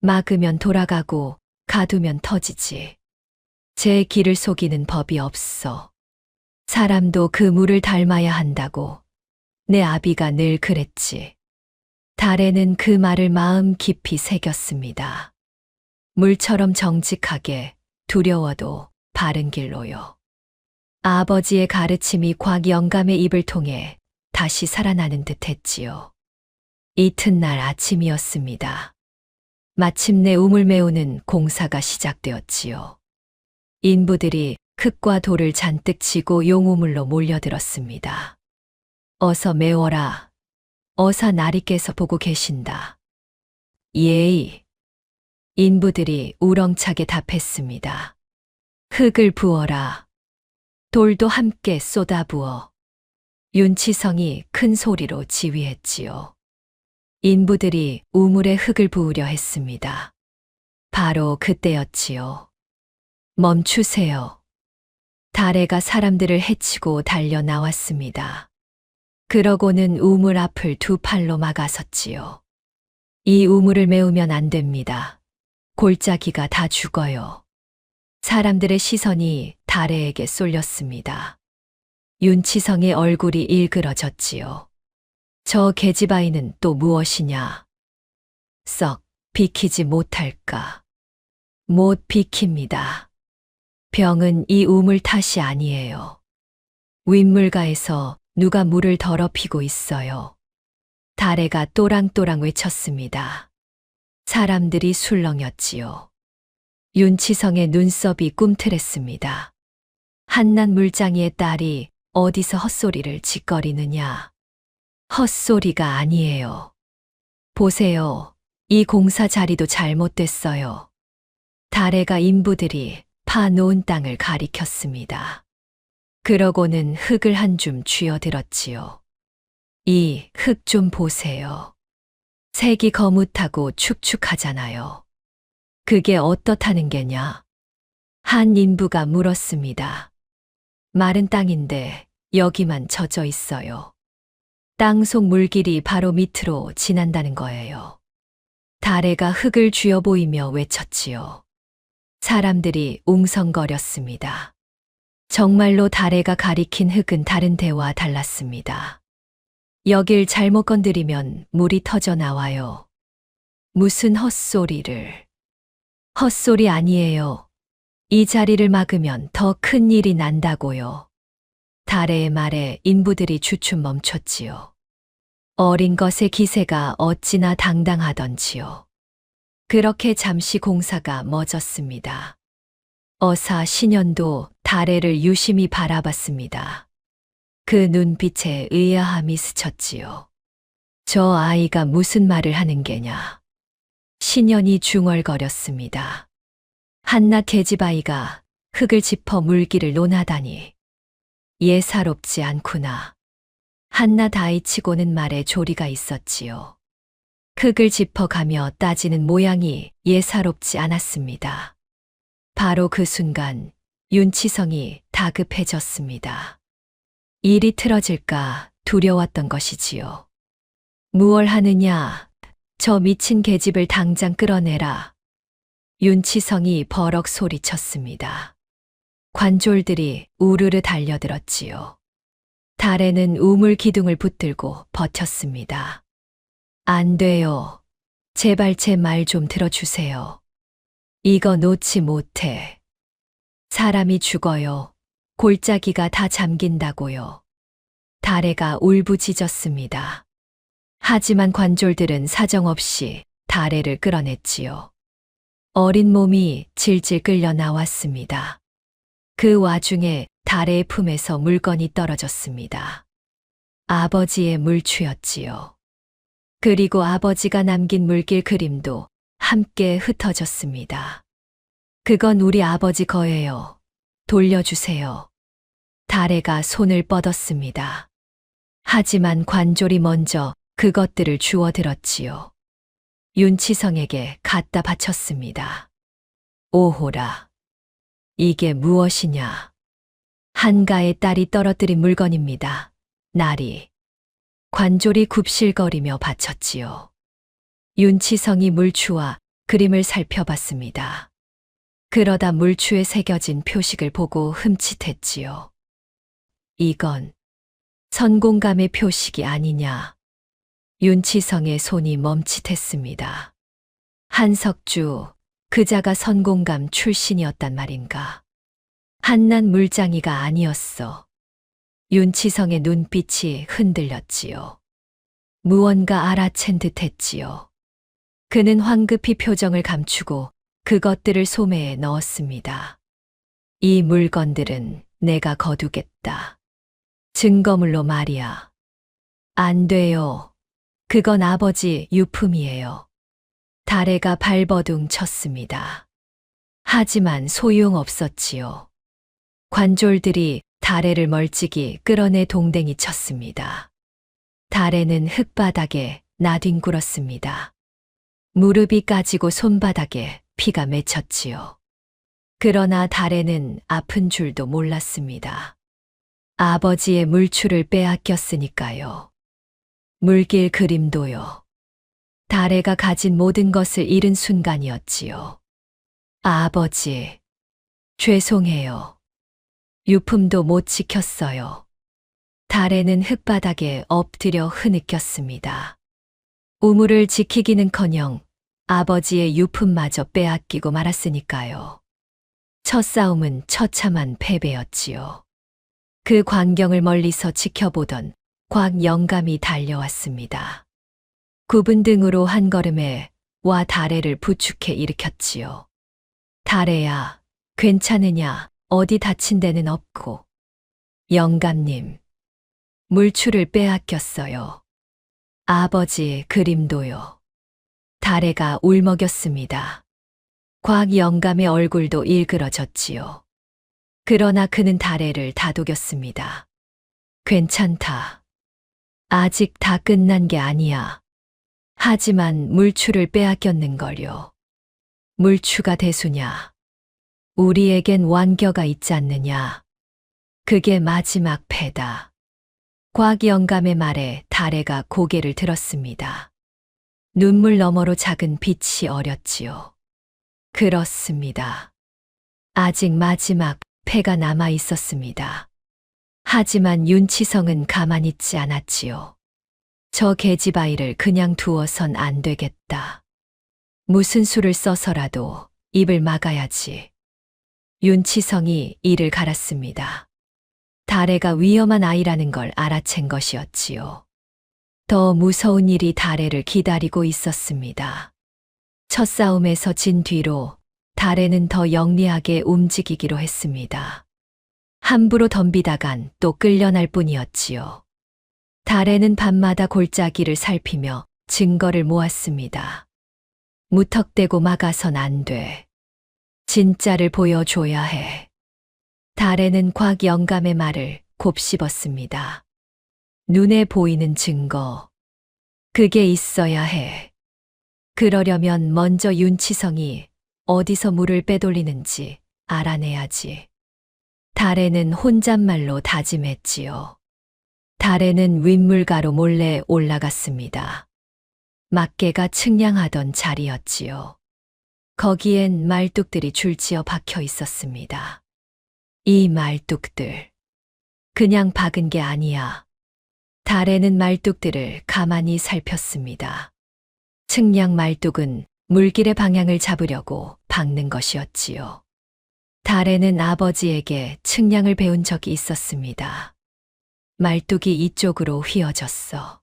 Speaker 2: 막으면 돌아가고 가두면 터지지. 제 길을 속이는 법이 없어. 사람도 그 물을 닮아야 한다고. 내 아비가 늘 그랬지. 달에는 그 말을 마음 깊이 새겼습니다. 물처럼 정직하게 두려워도 바른 길로요. 아버지의 가르침이 곽 영감의 입을 통해 다시 살아나는 듯 했지요. 이튿날 아침이었습니다. 마침내 우물 메우는 공사가 시작되었지요. 인부들이 흙과 돌을 잔뜩 지고 용우물로 몰려들었습니다. 어서 메워라. 어사 나리께서 보고 계신다. 예이. 인부들이 우렁차게 답했습니다. 흙을 부어라. 돌도 함께 쏟아부어. 윤치성이 큰 소리로 지휘했지요. 인부들이 우물에 흙을 부으려 했습니다. 바로 그때였지요. 멈추세요. 달애가 사람들을 해치고 달려 나왔습니다. 그러고는 우물 앞을 두 팔로 막아섰지요. 이 우물을 메우면 안 됩니다. 골짜기가 다 죽어요. 사람들의 시선이 달애에게 쏠렸습니다. 윤치성의 얼굴이 일그러졌지요. 저 계집아이는 또 무엇이냐? 썩 비키지 못할까? 못 비킵니다. 병은 이 우물 탓이 아니에요. 윗물가에서 누가 물을 더럽히고 있어요. 달애가 또랑또랑 외쳤습니다. 사람들이 술렁였지요. 윤치성의 눈썹이 꿈틀했습니다. 한낱 물장이의 딸이 어디서 헛소리를 짓거리느냐. 헛소리가 아니에요. 보세요. 이 공사 자리도 잘못됐어요. 다래가 인부들이 파놓은 땅을 가리켰습니다. 그러고는 흙을 한 줌 쥐어들었지요. 이 흙 좀 보세요. 색이 거뭇하고 축축하잖아요. 그게 어떻다는 게냐? 한 인부가 물었습니다. 마른 땅인데 여기만 젖어 있어요. 땅 속 물길이 바로 밑으로 지난다는 거예요. 다래가 흙을 쥐어 보이며 외쳤지요. 사람들이 웅성거렸습니다. 정말로 다래가 가리킨 흙은 다른 데와 달랐습니다. 여길 잘못 건드리면 물이 터져 나와요. 무슨 헛소리를. 헛소리 아니에요. 이 자리를 막으면 더 큰 일이 난다고요. 다래의 말에 인부들이 주춤 멈췄지요. 어린 것의 기세가 어찌나 당당하던지요. 그렇게 잠시 공사가 멎었습니다. 어사 신현도 다래를 유심히 바라봤습니다. 그 눈빛에 의아함이 스쳤지요. 저 아이가 무슨 말을 하는 게냐. 신현이 중얼거렸습니다. 한낱 계집아이가 흙을 짚어 물기를 논하다니. 예사롭지 않구나. 한낱 아이치고는 말에 조리가 있었지요. 흙을 짚어가며 따지는 모양이 예사롭지 않았습니다. 바로 그 순간 윤치성이 다급해졌습니다. 일이 틀어질까 두려웠던 것이지요. 무얼 하느냐, 저 미친 계집을 당장 끌어내라. 윤치성이 버럭 소리쳤습니다. 관졸들이 우르르 달려들었지요. 다래는 우물 기둥을 붙들고 버텼습니다. 안 돼요. 제발 제 말 좀 들어주세요. 이거 놓지 못해. 사람이 죽어요. 골짜기가 다 잠긴다고요. 다래가 울부짖었습니다. 하지만 관졸들은 사정없이 다래를 끌어냈지요. 어린 몸이 질질 끌려 나왔습니다. 그 와중에 다래의 품에서 물건이 떨어졌습니다. 아버지의 물추였지요. 그리고 아버지가 남긴 물길 그림도 함께 흩어졌습니다. 그건 우리 아버지 거예요. 돌려주세요. 다래가 손을 뻗었습니다. 하지만 관졸이 먼저 그것들을 주워들었지요. 윤치성에게 갖다 바쳤습니다. 오호라. 이게 무엇이냐? 한가의 딸이 떨어뜨린 물건입니다. 나리. 관졸이 굽실거리며 바쳤지요. 윤치성이 물추와 그림을 살펴봤습니다. 그러다 물추에 새겨진 표식을 보고 흠칫했지요. 이건 선공감의 표식이 아니냐. 윤치성의 손이 멈칫했습니다. 한석주, 그자가 선공감 출신이었단 말인가. 한낱 물장이가 아니었어. 윤치성의 눈빛이 흔들렸지요. 무언가 알아챈 듯했지요. 그는 황급히 표정을 감추고 그것들을 소매에 넣었습니다. 이 물건들은 내가 거두겠다. 증거물로 말이야. 안 돼요. 그건 아버지 유품이에요. 다래가 발버둥 쳤습니다. 하지만 소용없었지요. 관졸들이 다래를 멀찍이 끌어내 동댕이 쳤습니다. 다래는 흙바닥에 나뒹굴었습니다. 무릎이 까지고 손바닥에 피가 맺혔지요. 그러나 다래는 아픈 줄도 몰랐습니다. 아버지의 물추를 빼앗겼으니까요. 물길 그림도요. 다래가 가진 모든 것을 잃은 순간이었지요. 아버지, 죄송해요. 유품도 못 지켰어요. 다래는 흙바닥에 엎드려 흐느꼈습니다. 우물을 지키기는커녕 아버지의 유품마저 빼앗기고 말았으니까요. 첫 싸움은 처참한 패배였지요. 그 광경을 멀리서 지켜보던 곽 영감이 달려왔습니다. 굽은 등으로 한 걸음에 와 다래를 부축해 일으켰지요. 다래야, 괜찮으냐? 어디 다친 데는 없고. 영감님, 물추를 빼앗겼어요. 아버지 그림도요. 달애가 울먹였습니다. 곽 영감의 얼굴도 일그러졌지요. 그러나 그는 달애를 다독였습니다. 괜찮다. 아직 다 끝난 게 아니야. 하지만 물추를 빼앗겼는걸요. 물추가 대수냐? 우리에겐 완겨가 있지 않느냐? 그게 마지막 패다. 곽 영감의 말에 달애가 고개를 들었습니다. 눈물 너머로 작은 빛이 어렸지요. 그렇습니다. 아직 마지막 패가 남아 있었습니다. 하지만 윤치성은 가만히 있지 않았지요. 저 계집아이를 그냥 두어선 안 되겠다. 무슨 수를 써서라도 입을 막아야지. 윤치성이 이를 갈았습니다. 달애가 위험한 아이라는 걸 알아챈 것이었지요. 더 무서운 일이 달애를 기다리고 있었습니다. 첫 싸움에서 진 뒤로 달애는 더 영리하게 움직이기로 했습니다. 함부로 덤비다간 또 끌려날 뿐이었지요. 달애는 밤마다 골짜기를 살피며 증거를 모았습니다. 무턱대고 막아선 안 돼. 진짜를 보여줘야 해. 달애는 곽 영감의 말을 곱씹었습니다. 눈에 보이는 증거. 그게 있어야 해. 그러려면 먼저 윤치성이 어디서 물을 빼돌리는지 알아내야지. 달애는 혼잣말로 다짐했지요. 달애는 윗물가로 몰래 올라갔습니다. 막개가 측량하던 자리였지요. 거기엔 말뚝들이 줄지어 박혀 있었습니다. 이 말뚝들. 그냥 박은 게 아니야. 달애는 말뚝들을 가만히 살폈습니다. 측량 말뚝은 물길의 방향을 잡으려고 박는 것이었지요. 달애는 아버지에게 측량을 배운 적이 있었습니다. 말뚝이 이쪽으로 휘어졌어.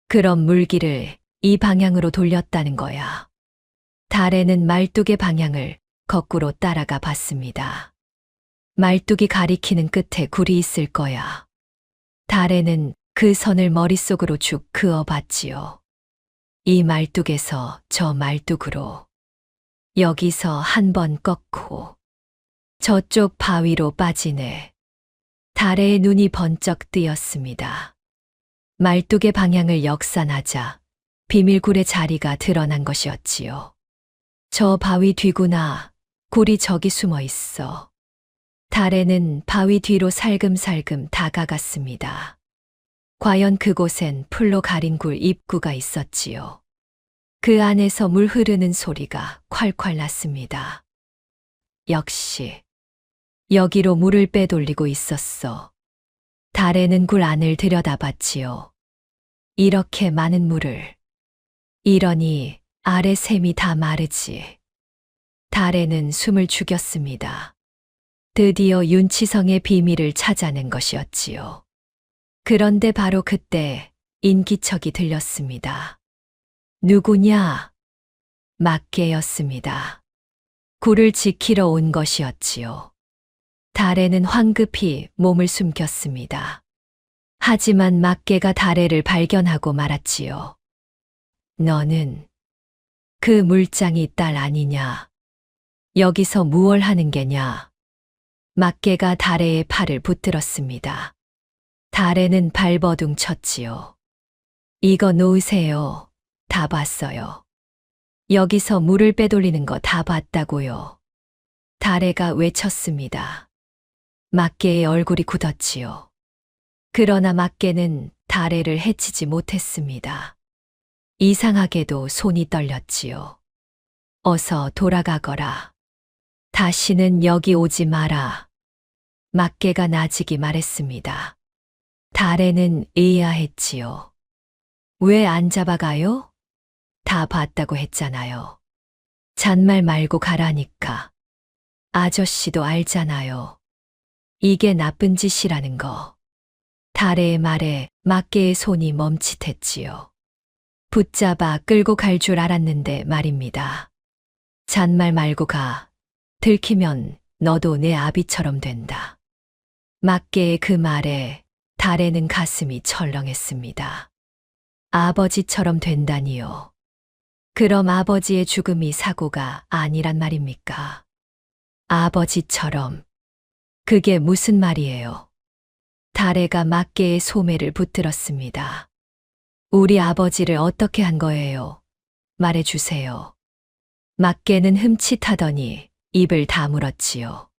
Speaker 2: 그럼 물길을 이 방향으로 돌렸다는 거야. 달애는 말뚝의 방향을 거꾸로 따라가 봤습니다. 말뚝이 가리키는 끝에 굴이 있을 거야. 달애는 그 선을 머릿속으로 쭉 그어 봤지요. 이 말뚝에서 저 말뚝으로. 여기서 한 번 꺾고. 저쪽 바위로 빠지네. 달애의 눈이 번쩍 뜨였습니다. 말뚝의 방향을 역산하자 비밀굴의 자리가 드러난 것이었지요. 저 바위 뒤구나. 굴이 저기 숨어 있어. 달애는 바위 뒤로 살금살금 다가갔습니다. 과연 그곳엔 풀로 가린 굴 입구가 있었지요. 그 안에서 물 흐르는 소리가 콸콸 났습니다. 역시 여기로 물을 빼돌리고 있었어. 달애는 굴 안을 들여다봤지요. 이렇게 많은 물을. 이러니 아래 샘이 다 마르지. 달애는 숨을 죽였습니다. 드디어 윤치성의 비밀을 찾아낸 것이었지요. 그런데 바로 그때 인기척이 들렸습니다. 누구냐? 막개였습니다. 굴을 지키러 온 것이었지요. 달애는 황급히 몸을 숨겼습니다. 하지만 막개가 달애를 발견하고 말았지요. 너는 그 물장이 딸 아니냐? 여기서 무얼 하는 게냐? 막개가 달애의 팔을 붙들었습니다. 달애는 발버둥 쳤지요. 이거 놓으세요. 다 봤어요. 여기서 물을 빼돌리는 거 다 봤다고요. 달애가 외쳤습니다. 막개의 얼굴이 굳었지요. 그러나 막개는 달애를 해치지 못했습니다. 이상하게도 손이 떨렸지요. 어서 돌아가거라. 다시는 여기 오지 마라. 막개가 나직이 말했습니다. 달애는 의아했지요. 왜 안 잡아가요? 다 봤다고 했잖아요. 잔말 말고 가라니까. 아저씨도 알잖아요. 이게 나쁜 짓이라는 거. 달애의 말에 막개의 손이 멈칫했지요. 붙잡아 끌고 갈 줄 알았는데 말입니다. 잔말 말고 가. 들키면 너도 내 아비처럼 된다. 막개의 그 말에 달애는 가슴이 철렁했습니다. 아버지처럼 된다니요. 그럼 아버지의 죽음이 사고가 아니란 말입니까? 아버지처럼. 그게 무슨 말이에요? 다래가 막개의 소매를 붙들었습니다. 우리 아버지를 어떻게 한 거예요? 말해주세요. 막개는 흠칫하더니 입을 다물었지요.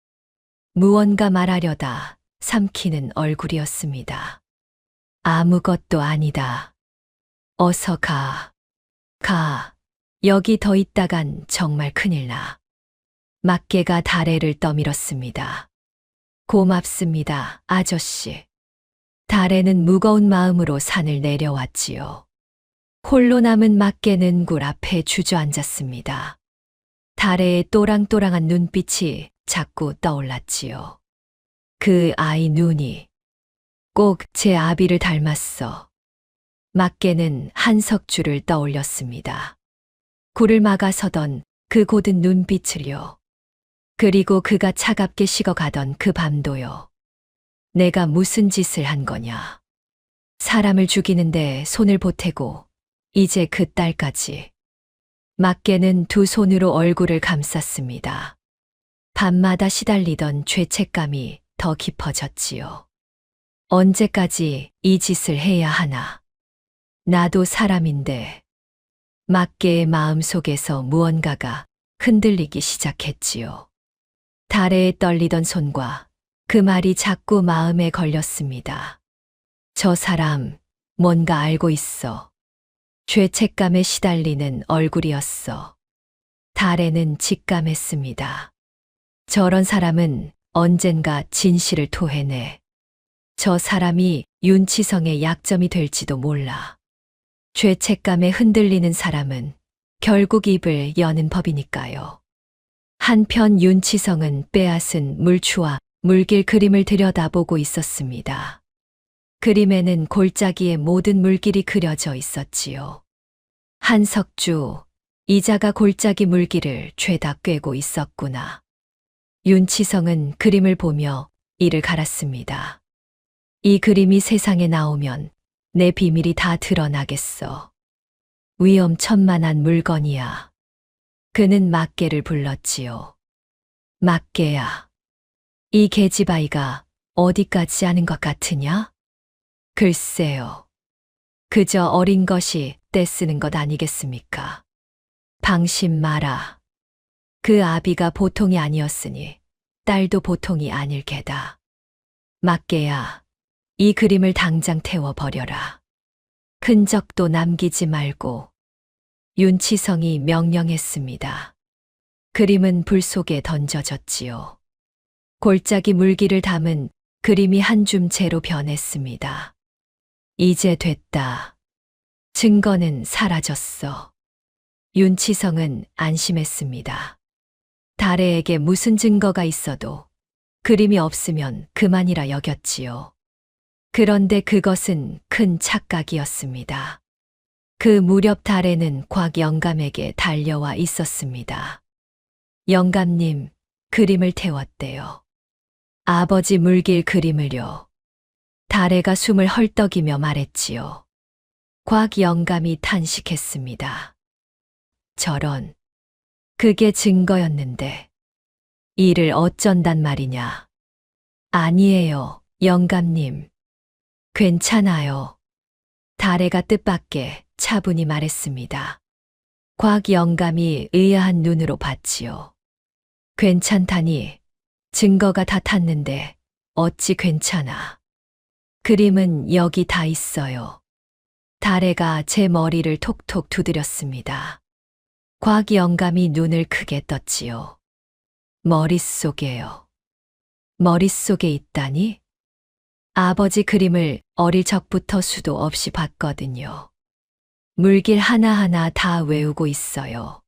Speaker 2: 무언가 말하려다 삼키는 얼굴이었습니다. 아무것도 아니다. 어서 가. 가. 여기 더 있다간 정말 큰일 나. 막개가 다래를 떠밀었습니다. 고맙습니다, 아저씨. 다래는 무거운 마음으로 산을 내려왔지요. 홀로 남은 막개는 굴 앞에 주저앉았습니다. 다래의 또랑또랑한 눈빛이 자꾸 떠올랐지요. 그 아이 눈이 꼭 제 아비를 닮았어. 막개는 한석주를 떠올렸습니다. 굴을 막아서던 그 고든 눈빛을요. 그리고 그가 차갑게 식어가던 그 밤도요. 내가 무슨 짓을 한 거냐. 사람을 죽이는데 손을 보태고 이제 그 딸까지. 막개는 두 손으로 얼굴을 감쌌습니다. 밤마다 시달리던 죄책감이 더 깊어졌지요. 언제까지 이 짓을 해야 하나. 나도 사람인데. 막개의 마음속에서 무언가가 흔들리기 시작했지요. 다래에 떨리던 손과 그 말이 자꾸 마음에 걸렸습니다. 저 사람 뭔가 알고 있어. 죄책감에 시달리는 얼굴이었어. 다래는 직감했습니다. 저런 사람은 언젠가 진실을 토해내. 저 사람이 윤치성의 약점이 될지도 몰라. 죄책감에 흔들리는 사람은 결국 입을 여는 법이니까요. 한편 윤치성은 빼앗은 물추와 물길 그림을 들여다보고 있었습니다. 그림에는 골짜기의 모든 물길이 그려져 있었지요. 한석주, 이자가 골짜기 물길을 죄다 꿰고 있었구나. 윤치성은 그림을 보며 이를 갈았습니다. 이 그림이 세상에 나오면 내 비밀이 다 드러나겠어. 위험천만한 물건이야. 그는 막개를 불렀지요. 막개야. 이 계집아이가 어디까지 아는 것 같으냐? 글쎄요. 그저 어린 것이 떼쓰는 것 아니겠습니까? 방심 마라. 그 아비가 보통이 아니었으니 딸도 보통이 아닐 게다. 막개야, 이 그림을 당장 태워버려라. 흔적도 남기지 말고. 윤치성이 명령했습니다. 그림은 불 속에 던져졌지요. 골짜기 물길을 담은 그림이 한 줌째로 변했습니다. 이제 됐다. 증거는 사라졌어. 윤치성은 안심했습니다. 다래에게 무슨 증거가 있어도 그림이 없으면 그만이라 여겼지요. 그런데 그것은 큰 착각이었습니다. 그 무렵 다래는 곽 영감에게 달려와 있었습니다. 영감님, 그림을 태웠대요. 아버지 물길 그림을요. 다래가 숨을 헐떡이며 말했지요. 곽 영감이 탄식했습니다. 저런, 그게 증거였는데 이를 어쩐단 말이냐. 아니에요, 영감님. 괜찮아요. 다래가 뜻밖의 차분히 말했습니다. 곽 영감이 의아한 눈으로 봤지요. 괜찮다니, 증거가 다 탔는데 어찌 괜찮아. 그림은 여기 다 있어요. 다래가 제 머리를 톡톡 두드렸습니다. 곽 영감이 눈을 크게 떴지요. 머릿속에요. 머릿속에 있다니? 아버지 그림을 어릴 적부터 수도 없이 봤거든요. 물길 하나하나 다 외우고 있어요.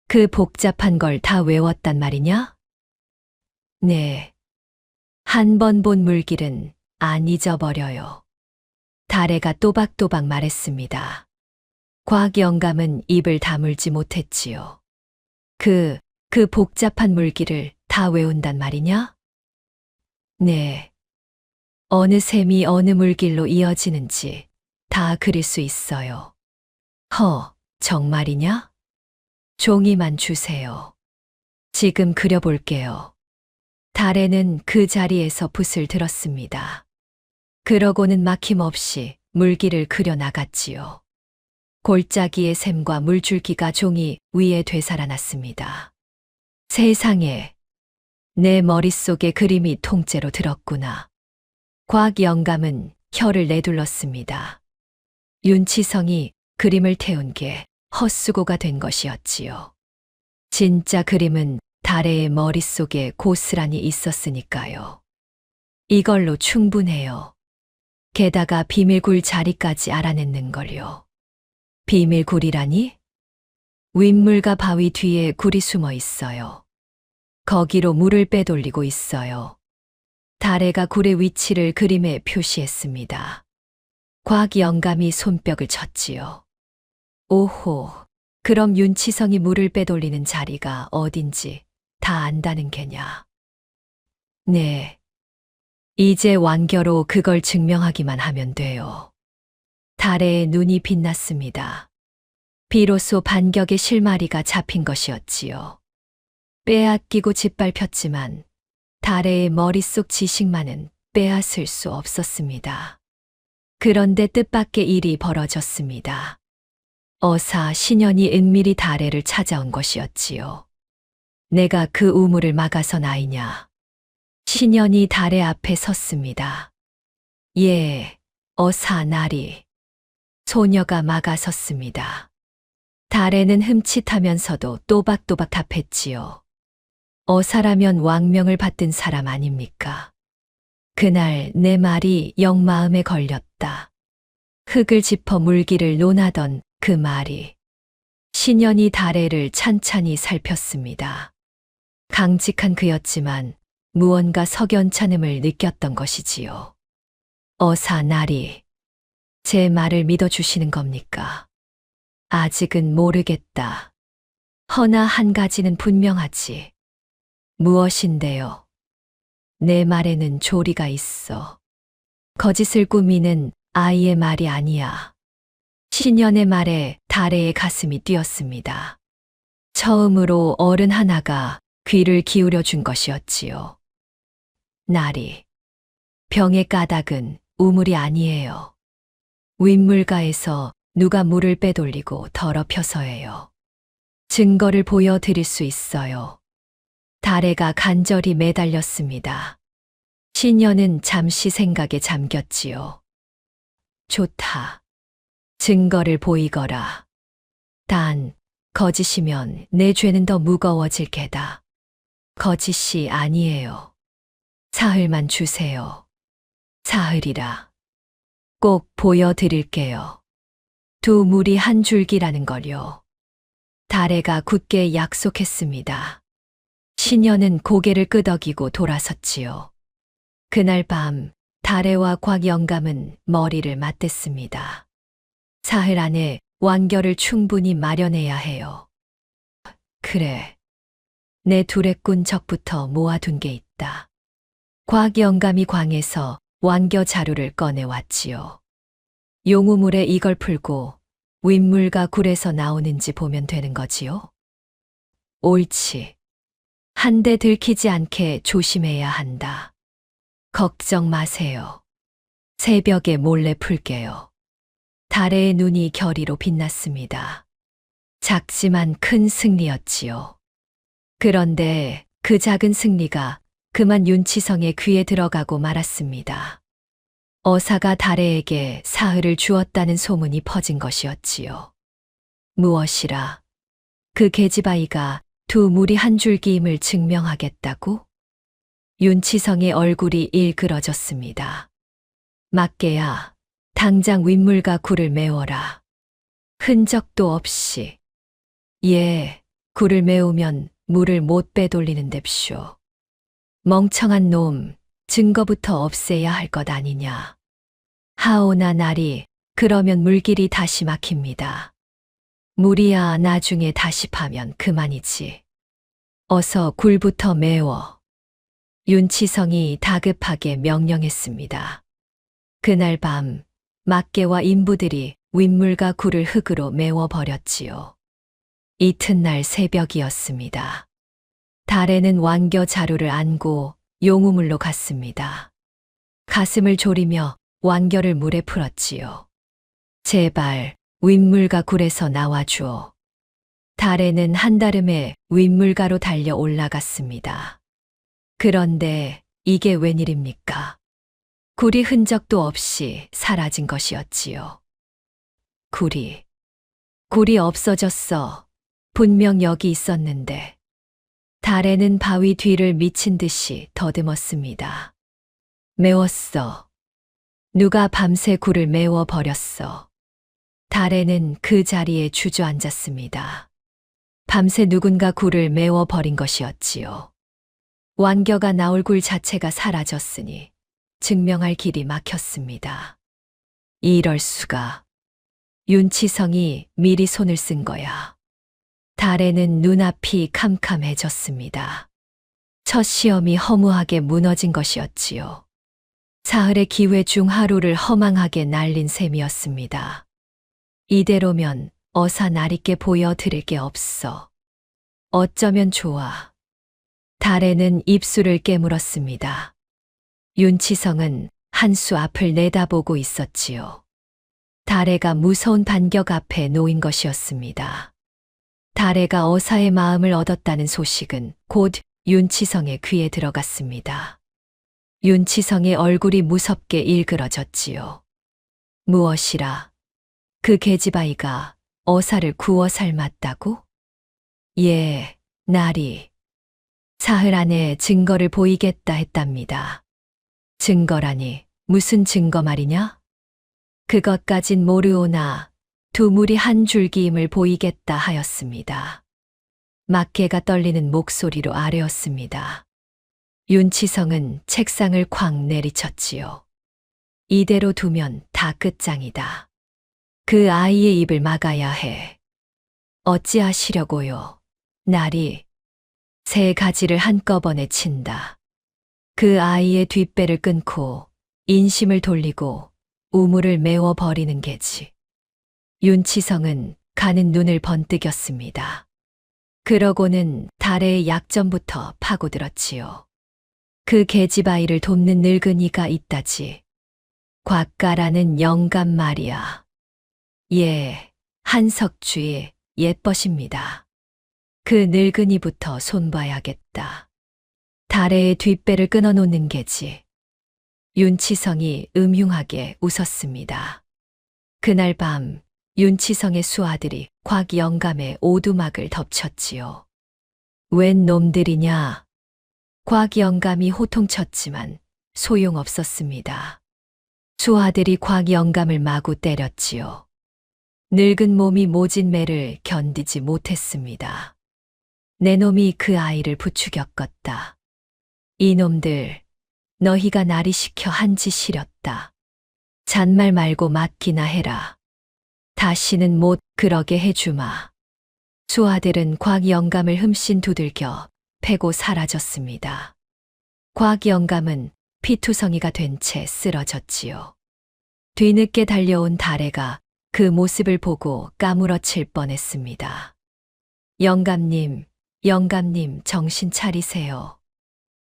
Speaker 2: 그 복잡한 걸 다 외웠단 말이냐? 네. 한 번 본 물길은 안 잊어버려요. 다래가 또박또박 말했습니다. 곽 영감은 입을 다물지 못했지요. 그 복잡한 물길을 다 외운단 말이냐? 네. 어느 샘이 어느 물길로 이어지는지 다 그릴 수 있어요. 정말이냐? 종이만 주세요. 지금 그려볼게요. 달에는 그 자리에서 붓을 들었습니다. 그러고는 막힘없이 물기를 그려 나갔지요. 골짜기의 샘과 물줄기가 종이 위에 되살아났습니다. 세상에, 내 머릿속에 그림이 통째로 들었구나. 과학 영감은 혀를 내둘렀습니다. 윤치성이 그림을 태운 게 헛수고가 된 것이었지요. 진짜 그림은 달의 머릿속에 고스란히 있었으니까요. 이걸로 충분해요. 게다가 비밀굴 자리까지 알아냈는 걸요. 비밀굴이라니? 윗물과 바위 뒤에 굴이 숨어 있어요. 거기로 물을 빼돌리고 있어요. 달애가 굴의 위치를 그림에 표시했습니다. 과학 영감이 손뼉을 쳤지요. 오호, 그럼 윤치성이 물을 빼돌리는 자리가 어딘지 다 안다는 게냐? 네. 이제 완결로 그걸 증명하기만 하면 돼요. 달의 눈이 빛났습니다. 비로소 반격의 실마리가 잡힌 것이었지요. 빼앗기고 짓밟혔지만 달의 머릿속 지식만은 빼앗을 수 없었습니다. 그런데 뜻밖의 일이 벌어졌습니다. 어사 신현이 은밀히 달애를 찾아온 것이었지요. 내가 그 우물을 막아선 아이냐. 신현이 달애 앞에 섰습니다. 예, 어사 나리. 소녀가 막아섰습니다. 달애는 흠칫하면서도 또박또박 답했지요. 어사라면 왕명을 받든 사람 아닙니까? 그날 내 말이 영마음에 걸렸다. 흙을 짚어 물기를 논하던 그 말이. 신현이 달애를 찬찬히 살폈습니다. 강직한 그였지만 무언가 석연찮음을 느꼈던 것이지요. 어사 나리, 제 말을 믿어주시는 겁니까? 아직은 모르겠다. 허나 한 가지는 분명하지. 무엇인데요? 내 말에는 조리가 있어. 거짓을 꾸미는 아이의 말이 아니야. 신현의 말에 달애의 가슴이 뛰었습니다. 처음으로 어른 하나가 귀를 기울여 준 것이었지요. 나리, 병의 까닭은 우물이 아니에요. 윗물가에서 누가 물을 빼돌리고 더럽혀서예요. 증거를 보여드릴 수 있어요. 달애가 간절히 매달렸습니다. 신현은 잠시 생각에 잠겼지요. 좋다. 증거를 보이거라. 단, 거짓이면 내 죄는 더 무거워질 게다. 거짓이 아니에요. 사흘만 주세요. 사흘이라. 꼭 보여드릴게요. 두 물이 한 줄기라는 걸요. 달애가 굳게 약속했습니다. 신현은 고개를 끄덕이고 돌아섰지요. 그날 밤 달애와 곽영감은 머리를 맞댔습니다. 사흘 안에 완결을 충분히 마련해야 해요. 그래. 내 두레꾼 적부터 모아둔 게 있다. 곽영감이 광에서 완결 자루를 꺼내왔지요. 용우물에 이걸 풀고 윗물과 굴에서 나오는지 보면 되는 거지요? 옳지. 한 대 들키지 않게 조심해야 한다. 걱정 마세요. 새벽에 몰래 풀게요. 달애의 눈이 결의로 빛났습니다. 작지만 큰 승리였지요. 그런데 그 작은 승리가 그만 윤치성의 귀에 들어가고 말았습니다. 어사가 달애에게 사흘을 주었다는 소문이 퍼진 것이었지요. 무엇이라? 그 계집아이가 두 물이 한 줄기임을 증명하겠다고? 윤치성의 얼굴이 일그러졌습니다. 막개야, 당장 윗물과 굴을 메워라. 흔적도 없이. 예, 굴을 메우면 물을 못 빼돌리는 뎁쇼. 멍청한 놈, 증거부터 없애야 할 것 아니냐. 하오나 나리, 그러면 물길이 다시 막힙니다. 물이야 나중에 다시 파면 그만이지. 어서 굴부터 메워. 윤치성이 다급하게 명령했습니다. 그날 밤 막개와 인부들이 윗물과 굴을 흙으로 메워버렸지요. 이튿날 새벽이었습니다. 달에는 완겨 자루를 안고 용우물로 갔습니다. 가슴을 졸이며 완겨를 물에 풀었지요. 제발 윗물가 굴에서 나와주오. 달에는 한달음에 윗물가로 달려 올라갔습니다. 그런데 이게 웬일입니까? 굴이 흔적도 없이 사라진 것이었지요. 굴이 없어졌어. 분명 여기 있었는데. 달에는 바위 뒤를 미친 듯이 더듬었습니다. 메웠어. 누가 밤새 굴을 메워 버렸어. 달에는 그 자리에 주저앉았습니다. 밤새 누군가 굴을 메워 버린 것이었지요. 완겨가 나올 굴 자체가 사라졌으니 증명할 길이 막혔습니다. 이럴 수가. 윤치성이 미리 손을 쓴 거야. 달에는 눈앞이 캄캄해졌습니다. 첫 시험이 허무하게 무너진 것이었지요. 사흘의 기회 중 하루를 허망하게 날린 셈이었습니다. 이대로면 어사 날있게 보여드릴 게 없어. 어쩌면 좋아. 달에는 입술을 깨물었습니다. 윤치성은 한수 앞을 내다보고 있었지요. 달에가 무서운 반격 앞에 놓인 것이었습니다. 달에가 어사의 마음을 얻었다는 소식은 곧 윤치성의 귀에 들어갔습니다. 윤치성의 얼굴이 무섭게 일그러졌지요. 무엇이라? 그 계집아이가 어사를 구워 삶았다고? 예, 날이. 사흘 안에 증거를 보이겠다 했답니다. 증거라니 무슨 증거 말이냐? 그것까진 모르오나 두 물이 한 줄기임을 보이겠다 하였습니다. 막개가 떨리는 목소리로 아뢰었습니다. 윤치성은 책상을 쾅 내리쳤지요. 이대로 두면 다 끝장이다. 그 아이의 입을 막아야 해. 어찌하시려고요? 날이 세 가지를 한꺼번에 친다. 그 아이의 뒷배를 끊고 인심을 돌리고 우물을 메워 버리는 게지. 윤치성은 가는 눈을 번뜩였습니다. 그러고는 달의 약점부터 파고들었지요. 그 계집아이를 돕는 늙은이가 있다지. 곽가라는 영감 말이야. 예, 한석주의 옛벗입니다. 그 늙은이부터 손봐야겠다. 달의 뒷배를 끊어놓는 게지. 윤치성이 음흉하게 웃었습니다. 그날 밤 윤치성의 수아들이 곽 영감의 오두막을 덮쳤지요. 웬 놈들이냐? 곽 영감이 호통쳤지만 소용없었습니다. 수아들이 곽 영감을 마구 때렸지요. 늙은 몸이 모진 매를 견디지 못했습니다. 내 놈이 그 아이를 부추겼겄다. 이놈들, 너희가 나리 시켜 한 짓이렸다. 잔말 말고 맡기나 해라. 다시는 못 그러게 해주마. 수아들은 곽 영감을 흠씬 두들겨 패고 사라졌습니다. 곽 영감은 피투성이가 된 채 쓰러졌지요. 뒤늦게 달려온 달애가 그 모습을 보고 까무러칠 뻔했습니다. 영감님, 영감님 정신 차리세요.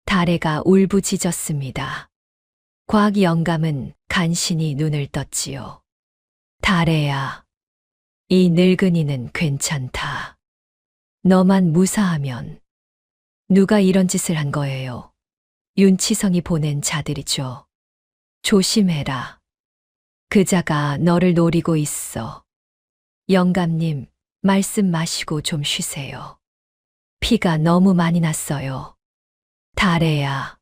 Speaker 2: 달애가 울부짖었습니다. 곽 영감은 간신히 눈을 떴지요. 달애야, 이 늙은이는 괜찮다. 너만 무사하면. 누가 이런 짓을 한 거예요? 윤치성이 보낸 자들이죠. 조심해라. 그자가 너를 노리고 있어. 영감님, 말씀 마시고 좀 쉬세요. 피가 너무 많이 났어요. 달애야,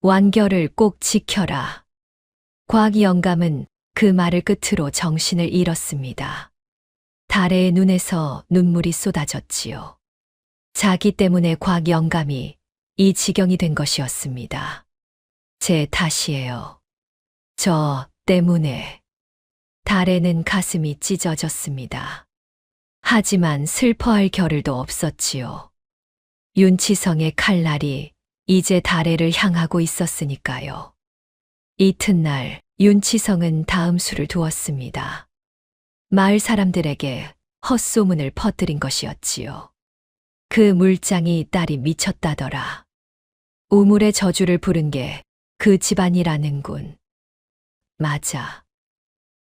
Speaker 2: 완결을 꼭 지켜라. 곽 영감은 그 말을 끝으로 정신을 잃었습니다. 달애의 눈에서 눈물이 쏟아졌지요. 자기 때문에 곽 영감이 이 지경이 된 것이었습니다. 제 탓이에요. 저 때문에. 달애는 가슴이 찢어졌습니다. 하지만 슬퍼할 겨를도 없었지요. 윤치성의 칼날이 이제 달애를 향하고 있었으니까요. 이튿날 윤치성은 다음 수를 두었습니다. 마을 사람들에게 헛소문을 퍼뜨린 것이었지요. 그 물장이 딸이 미쳤다더라. 우물의 저주를 부른 게 그 집안이라는군. 맞아.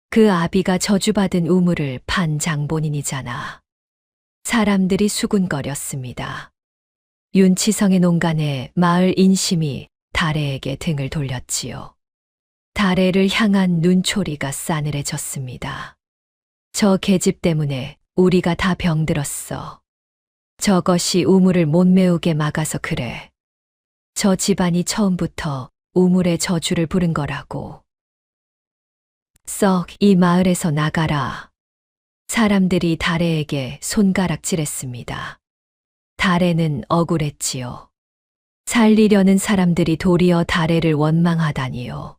Speaker 2: 그 아비가 저주받은 우물을 판 장본인이잖아. 사람들이 수군거렸습니다. 윤치성의 농간에 마을 인심이 다래에게 등을 돌렸지요. 다래를 향한 눈초리가 싸늘해졌습니다. 저 계집 때문에 우리가 다 병들었어. 저것이 우물을 못 메우게 막아서 그래. 저 집안이 처음부터 우물의 저주를 부른 거라고. 썩 이 마을에서 나가라. 사람들이 다래에게 손가락질했습니다. 다래는 억울했지요. 살리려는 사람들이 도리어 다래를 원망하다니요.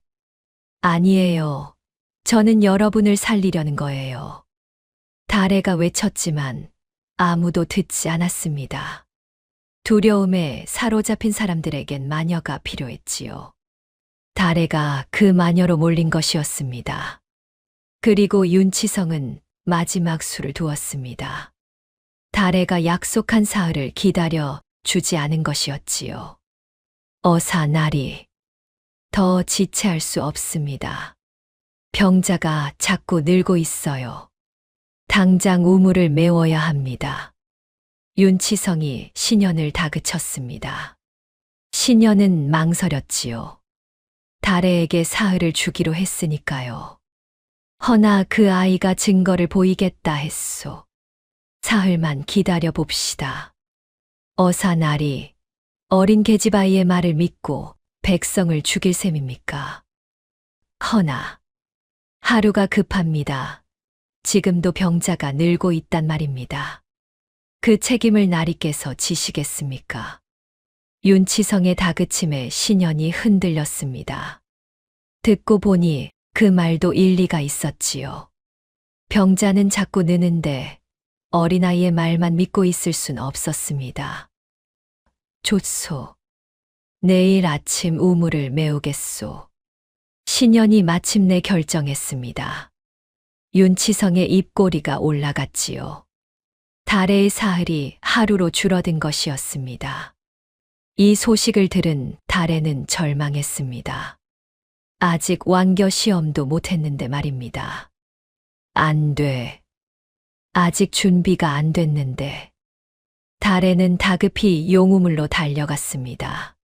Speaker 2: 아니에요. 저는 여러분을 살리려는 거예요. 다래가 외쳤지만 아무도 듣지 않았습니다. 두려움에 사로잡힌 사람들에겐 마녀가 필요했지요. 다래가 그 마녀로 몰린 것이었습니다. 그리고 윤치성은 마지막 수를 두었습니다. 다래가 약속한 사흘을 기다려 주지 않은 것이었지요. 어사나리. 더 지체할 수 없습니다. 병자가 자꾸 늘고 있어요. 당장 우물을 메워야 합니다. 윤치성이 신현을 다그쳤습니다. 신현은 망설였지요. 다래에게 사흘을 주기로 했으니까요. 허나 그 아이가 증거를 보이겠다 했소. 사흘만 기다려 봅시다. 어사나리, 어린 계집아이의 말을 믿고 백성을 죽일 셈입니까? 허나 하루가 급합니다. 지금도 병자가 늘고 있단 말입니다. 그 책임을 나리께서 지시겠습니까? 윤치성의 다그침에 신현이 흔들렸습니다. 듣고 보니 그 말도 일리가 있었지요. 병자는 자꾸 느는데 어린아이의 말만 믿고 있을 순 없었습니다. 좋소. 내일 아침 우물을 메우겠소. 신현이 마침내 결정했습니다. 윤치성의 입꼬리가 올라갔지요. 다래의 사흘이 하루로 줄어든 것이었습니다. 이 소식을 들은 다래는 절망했습니다. 아직 완교 시험도 못했는데 말입니다. 안 돼. 아직 준비가 안 됐는데. 다래는 다급히 용우물로 달려갔습니다.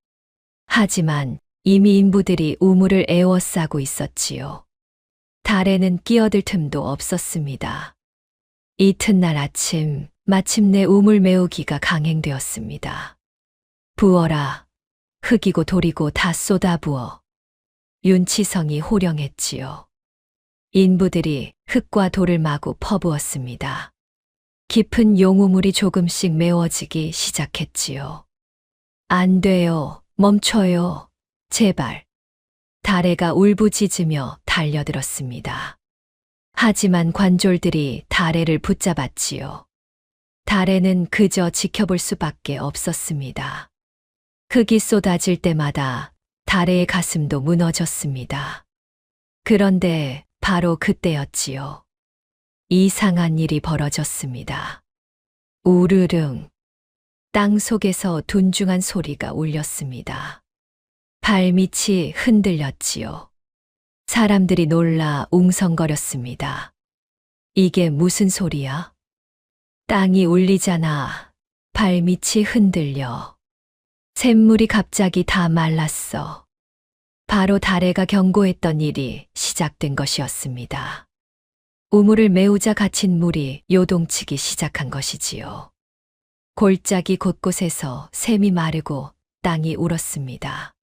Speaker 2: 하지만 이미 인부들이 우물을 에워싸고 있었지요. 다래는 끼어들 틈도 없었습니다. 이튿날 아침 마침내 우물 메우기가 강행되었습니다. 부어라. 흙이고 돌이고 다 쏟아부어. 윤치성이 호령했지요. 인부들이 흙과 돌을 마구 퍼부었습니다. 깊은 용우물이 조금씩 메워지기 시작했지요. 안 돼요. 멈춰요. 제발. 다래가 울부짖으며 달려들었습니다. 하지만 관졸들이 다래를 붙잡았지요. 다래는 그저 지켜볼 수밖에 없었습니다. 흙이 쏟아질 때마다 다래의 가슴도 무너졌습니다. 그런데 바로 그때였지요. 이상한 일이 벌어졌습니다. 우르릉. 땅 속에서 둔중한 소리가 울렸습니다. 발밑이 흔들렸지요. 사람들이 놀라 웅성거렸습니다. 이게 무슨 소리야? 땅이 울리잖아. 발밑이 흔들려. 샘물이 갑자기 다 말랐어. 바로 다래가 경고했던 일이 시작된 것이었습니다. 우물을 메우자 갇힌 물이 요동치기 시작한 것이지요. 골짜기 곳곳에서 샘이 마르고 땅이 울었습니다.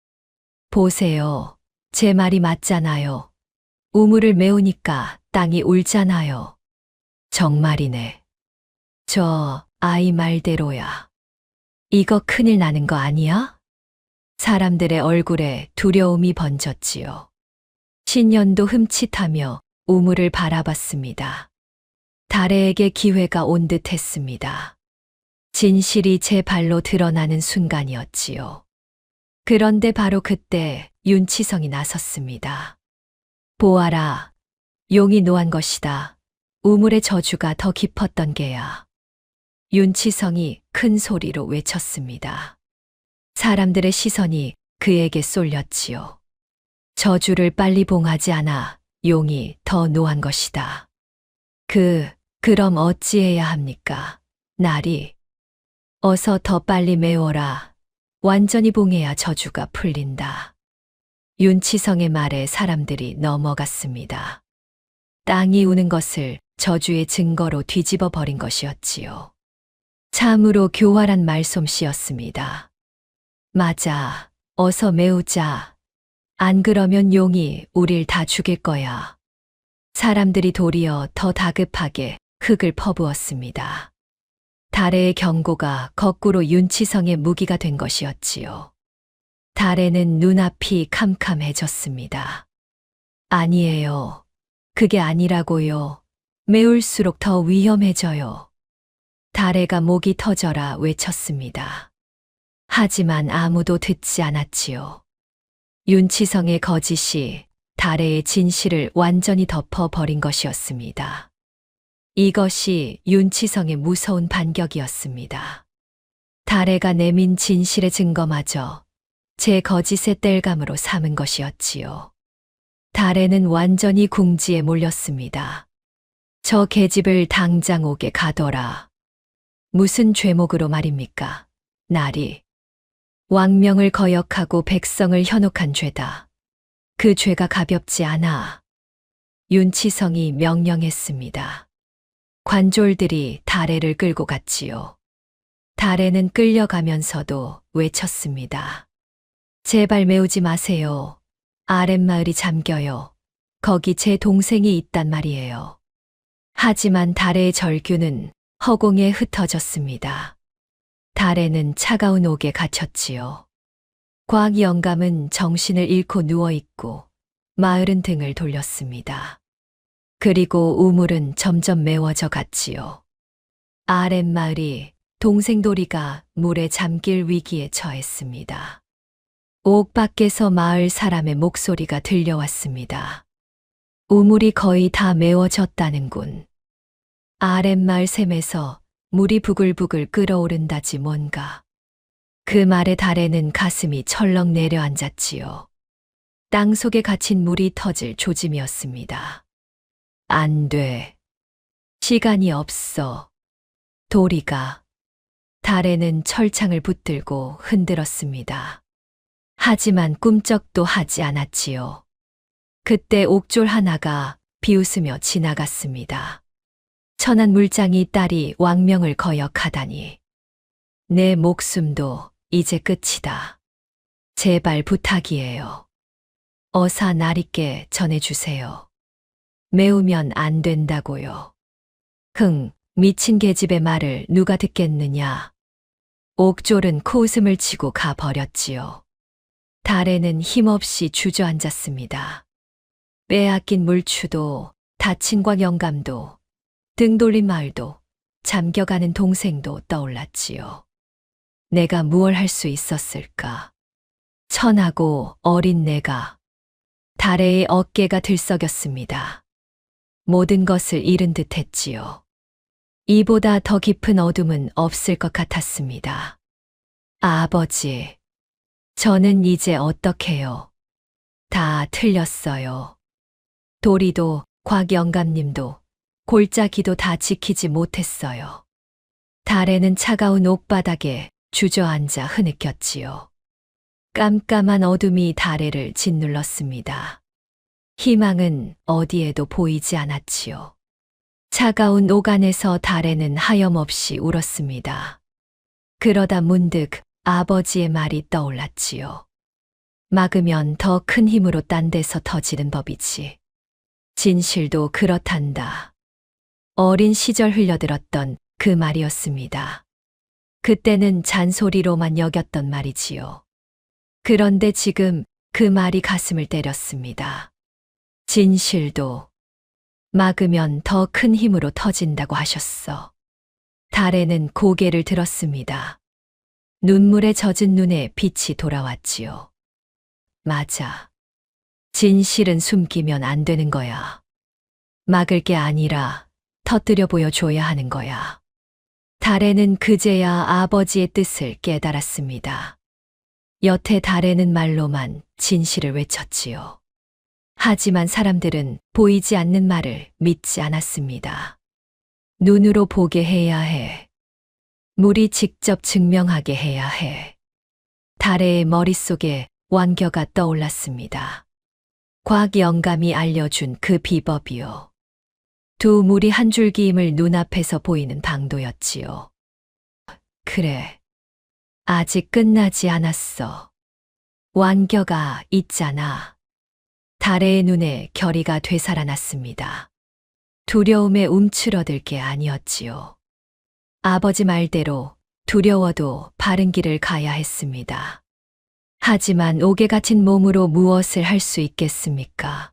Speaker 2: 보세요. 제 말이 맞잖아요. 우물을 메우니까 땅이 울잖아요. 정말이네. 저 아이 말대로야. 이거 큰일 나는 거 아니야? 사람들의 얼굴에 두려움이 번졌지요. 신년도 흠칫하며 우물을 바라봤습니다. 다래에게 기회가 온 듯 했습니다. 진실이 제 발로 드러나는 순간이었지요. 그런데 바로 그때 윤치성이 나섰습니다. 보아라, 용이 노한 것이다. 우물의 저주가 더 깊었던 게야. 윤치성이 큰 소리로 외쳤습니다. 사람들의 시선이 그에게 쏠렸지요. 저주를 빨리 봉하지 않아 용이 더 노한 것이다. 그럼 어찌해야 합니까? 날이. 어서 더 빨리 메워라. 완전히 봉해야 저주가 풀린다. 윤치성의 말에 사람들이 넘어갔습니다. 땅이 우는 것을 저주의 증거로 뒤집어 버린 것이었지요. 참으로 교활한 말솜씨였습니다. 맞아. 어서 메우자. 안 그러면 용이 우릴 다 죽일 거야. 사람들이 도리어 더 다급하게 흙을 퍼부었습니다. 달의 경고가 거꾸로 윤치성의 무기가 된 것이었지요. 달에는 눈앞이 캄캄해졌습니다. 아니에요. 그게 아니라고요. 메울수록 더 위험해져요. 달에가 목이 터져라 외쳤습니다. 하지만 아무도 듣지 않았지요. 윤치성의 거짓이 달의 진실을 완전히 덮어버린 것이었습니다. 이것이 윤치성의 무서운 반격이었습니다. 달에가 내민 진실의 증거마저 제 거짓의 땔감으로 삼은 것이었지요. 달에는 완전히 궁지에 몰렸습니다. 저 계집을 당장 옥에 가둬라. 무슨 죄목으로 말입니까? 날이. 왕명을 거역하고 백성을 현혹한 죄다. 그 죄가 가볍지 않아. 윤치성이 명령했습니다. 관졸들이 달에를 끌고 갔지요. 달에는 끌려가면서도 외쳤습니다. 제발 메우지 마세요. 아랫마을이 잠겨요. 거기 제 동생이 있단 말이에요. 하지만 달의 절규는 허공에 흩어졌습니다. 달에는 차가운 옥에 갇혔지요. 과학 영감은 정신을 잃고 누워있고 마을은 등을 돌렸습니다. 그리고 우물은 점점 메워져 갔지요. 아랫마을이 동생 도리가 물에 잠길 위기에 처했습니다. 옥 밖에서 마을 사람의 목소리가 들려왔습니다. 우물이 거의 다 메워졌다는군. 아랫마을 샘에서 물이 부글부글 끓어오른다지 뭔가. 그 말에 달에는 가슴이 철렁 내려앉았지요. 땅속에 갇힌 물이 터질 조짐이었습니다. 안 돼. 시간이 없어. 도리가. 달에는 철창을 붙들고 흔들었습니다. 하지만 꿈쩍도 하지 않았지요. 그때 옥졸 하나가 비웃으며 지나갔습니다. 천한 물장이 딸이 왕명을 거역하다니. 내 목숨도 이제 끝이다. 제발 부탁이에요. 어사 나리께 전해주세요. 메우면 안 된다고요. 미친 계집의 말을 누가 듣겠느냐. 옥졸은 코웃음을 치고 가버렸지요. 달에는 힘없이 주저앉았습니다. 빼앗긴 물추도, 다친 과 영감도, 등 돌린 마을도, 잠겨가는 동생도 떠올랐지요. 내가 무얼 할 수 있었을까? 천하고 어린 내가. 달에의 어깨가 들썩였습니다. 모든 것을 잃은 듯 했지요. 이보다 더 깊은 어둠은 없을 것 같았습니다. 아버지, 저는 이제 어떡해요? 다 틀렸어요. 도리도, 곽영감님도, 골짜기도 다 지키지 못했어요. 달에는 차가운 옥바닥에 주저앉아 흐느꼈지요. 깜깜한 어둠이 달에를 짓눌렀습니다. 희망은 어디에도 보이지 않았지요. 차가운 옥 안에서 달에는 하염없이 울었습니다. 그러다 문득 아버지의 말이 떠올랐지요. 막으면 더 큰 힘으로 딴 데서 터지는 법이지. 진실도 그렇단다. 어린 시절 흘려들었던 그 말이었습니다. 그때는 잔소리로만 여겼던 말이지요. 그런데 지금 그 말이 가슴을 때렸습니다. 진실도 막으면 더 큰 힘으로 터진다고 하셨어. 달에는 고개를 들었습니다. 눈물에 젖은 눈에 빛이 돌아왔지요. 맞아. 진실은 숨기면 안 되는 거야. 막을 게 아니라 터뜨려 보여줘야 하는 거야. 달에는 그제야 아버지의 뜻을 깨달았습니다. 여태 달에는 말로만 진실을 외쳤지요. 하지만 사람들은 보이지 않는 말을 믿지 않았습니다. 눈으로 보게 해야 해. 물이 직접 증명하게 해야 해. 달의 머릿속에 완겨가 떠올랐습니다. 과학 영감이 알려준 그 비법이요. 두 물이 한 줄기임을 눈앞에서 보이는 방도였지요. 그래. 아직 끝나지 않았어. 완겨가 있잖아. 달의 눈에 결의가 되살아났습니다. 두려움에 움츠러들 게 아니었지요. 아버지 말대로 두려워도 바른 길을 가야 했습니다. 하지만 옥에 갇힌 몸으로 무엇을 할 수 있겠습니까?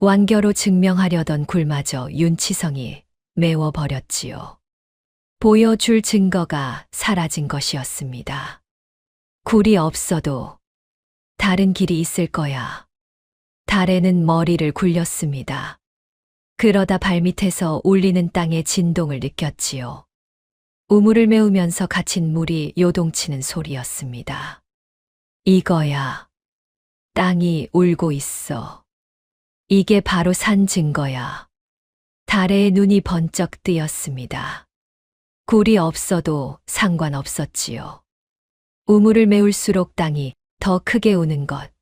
Speaker 2: 완겨로 증명하려던 굴마저 윤치성이 메워버렸지요. 보여줄 증거가 사라진 것이었습니다. 굴이 없어도 다른 길이 있을 거야. 달에는 머리를 굴렸습니다. 그러다 발밑에서 울리는 땅의 진동을 느꼈지요. 우물을 메우면서 갇힌 물이 요동치는 소리였습니다. 이거야. 땅이 울고 있어. 이게 바로 산 증거야. 달의 눈이 번쩍 뜨였습니다. 굴이 없어도 상관없었지요. 우물을 메울수록 땅이 더 크게 우는 것,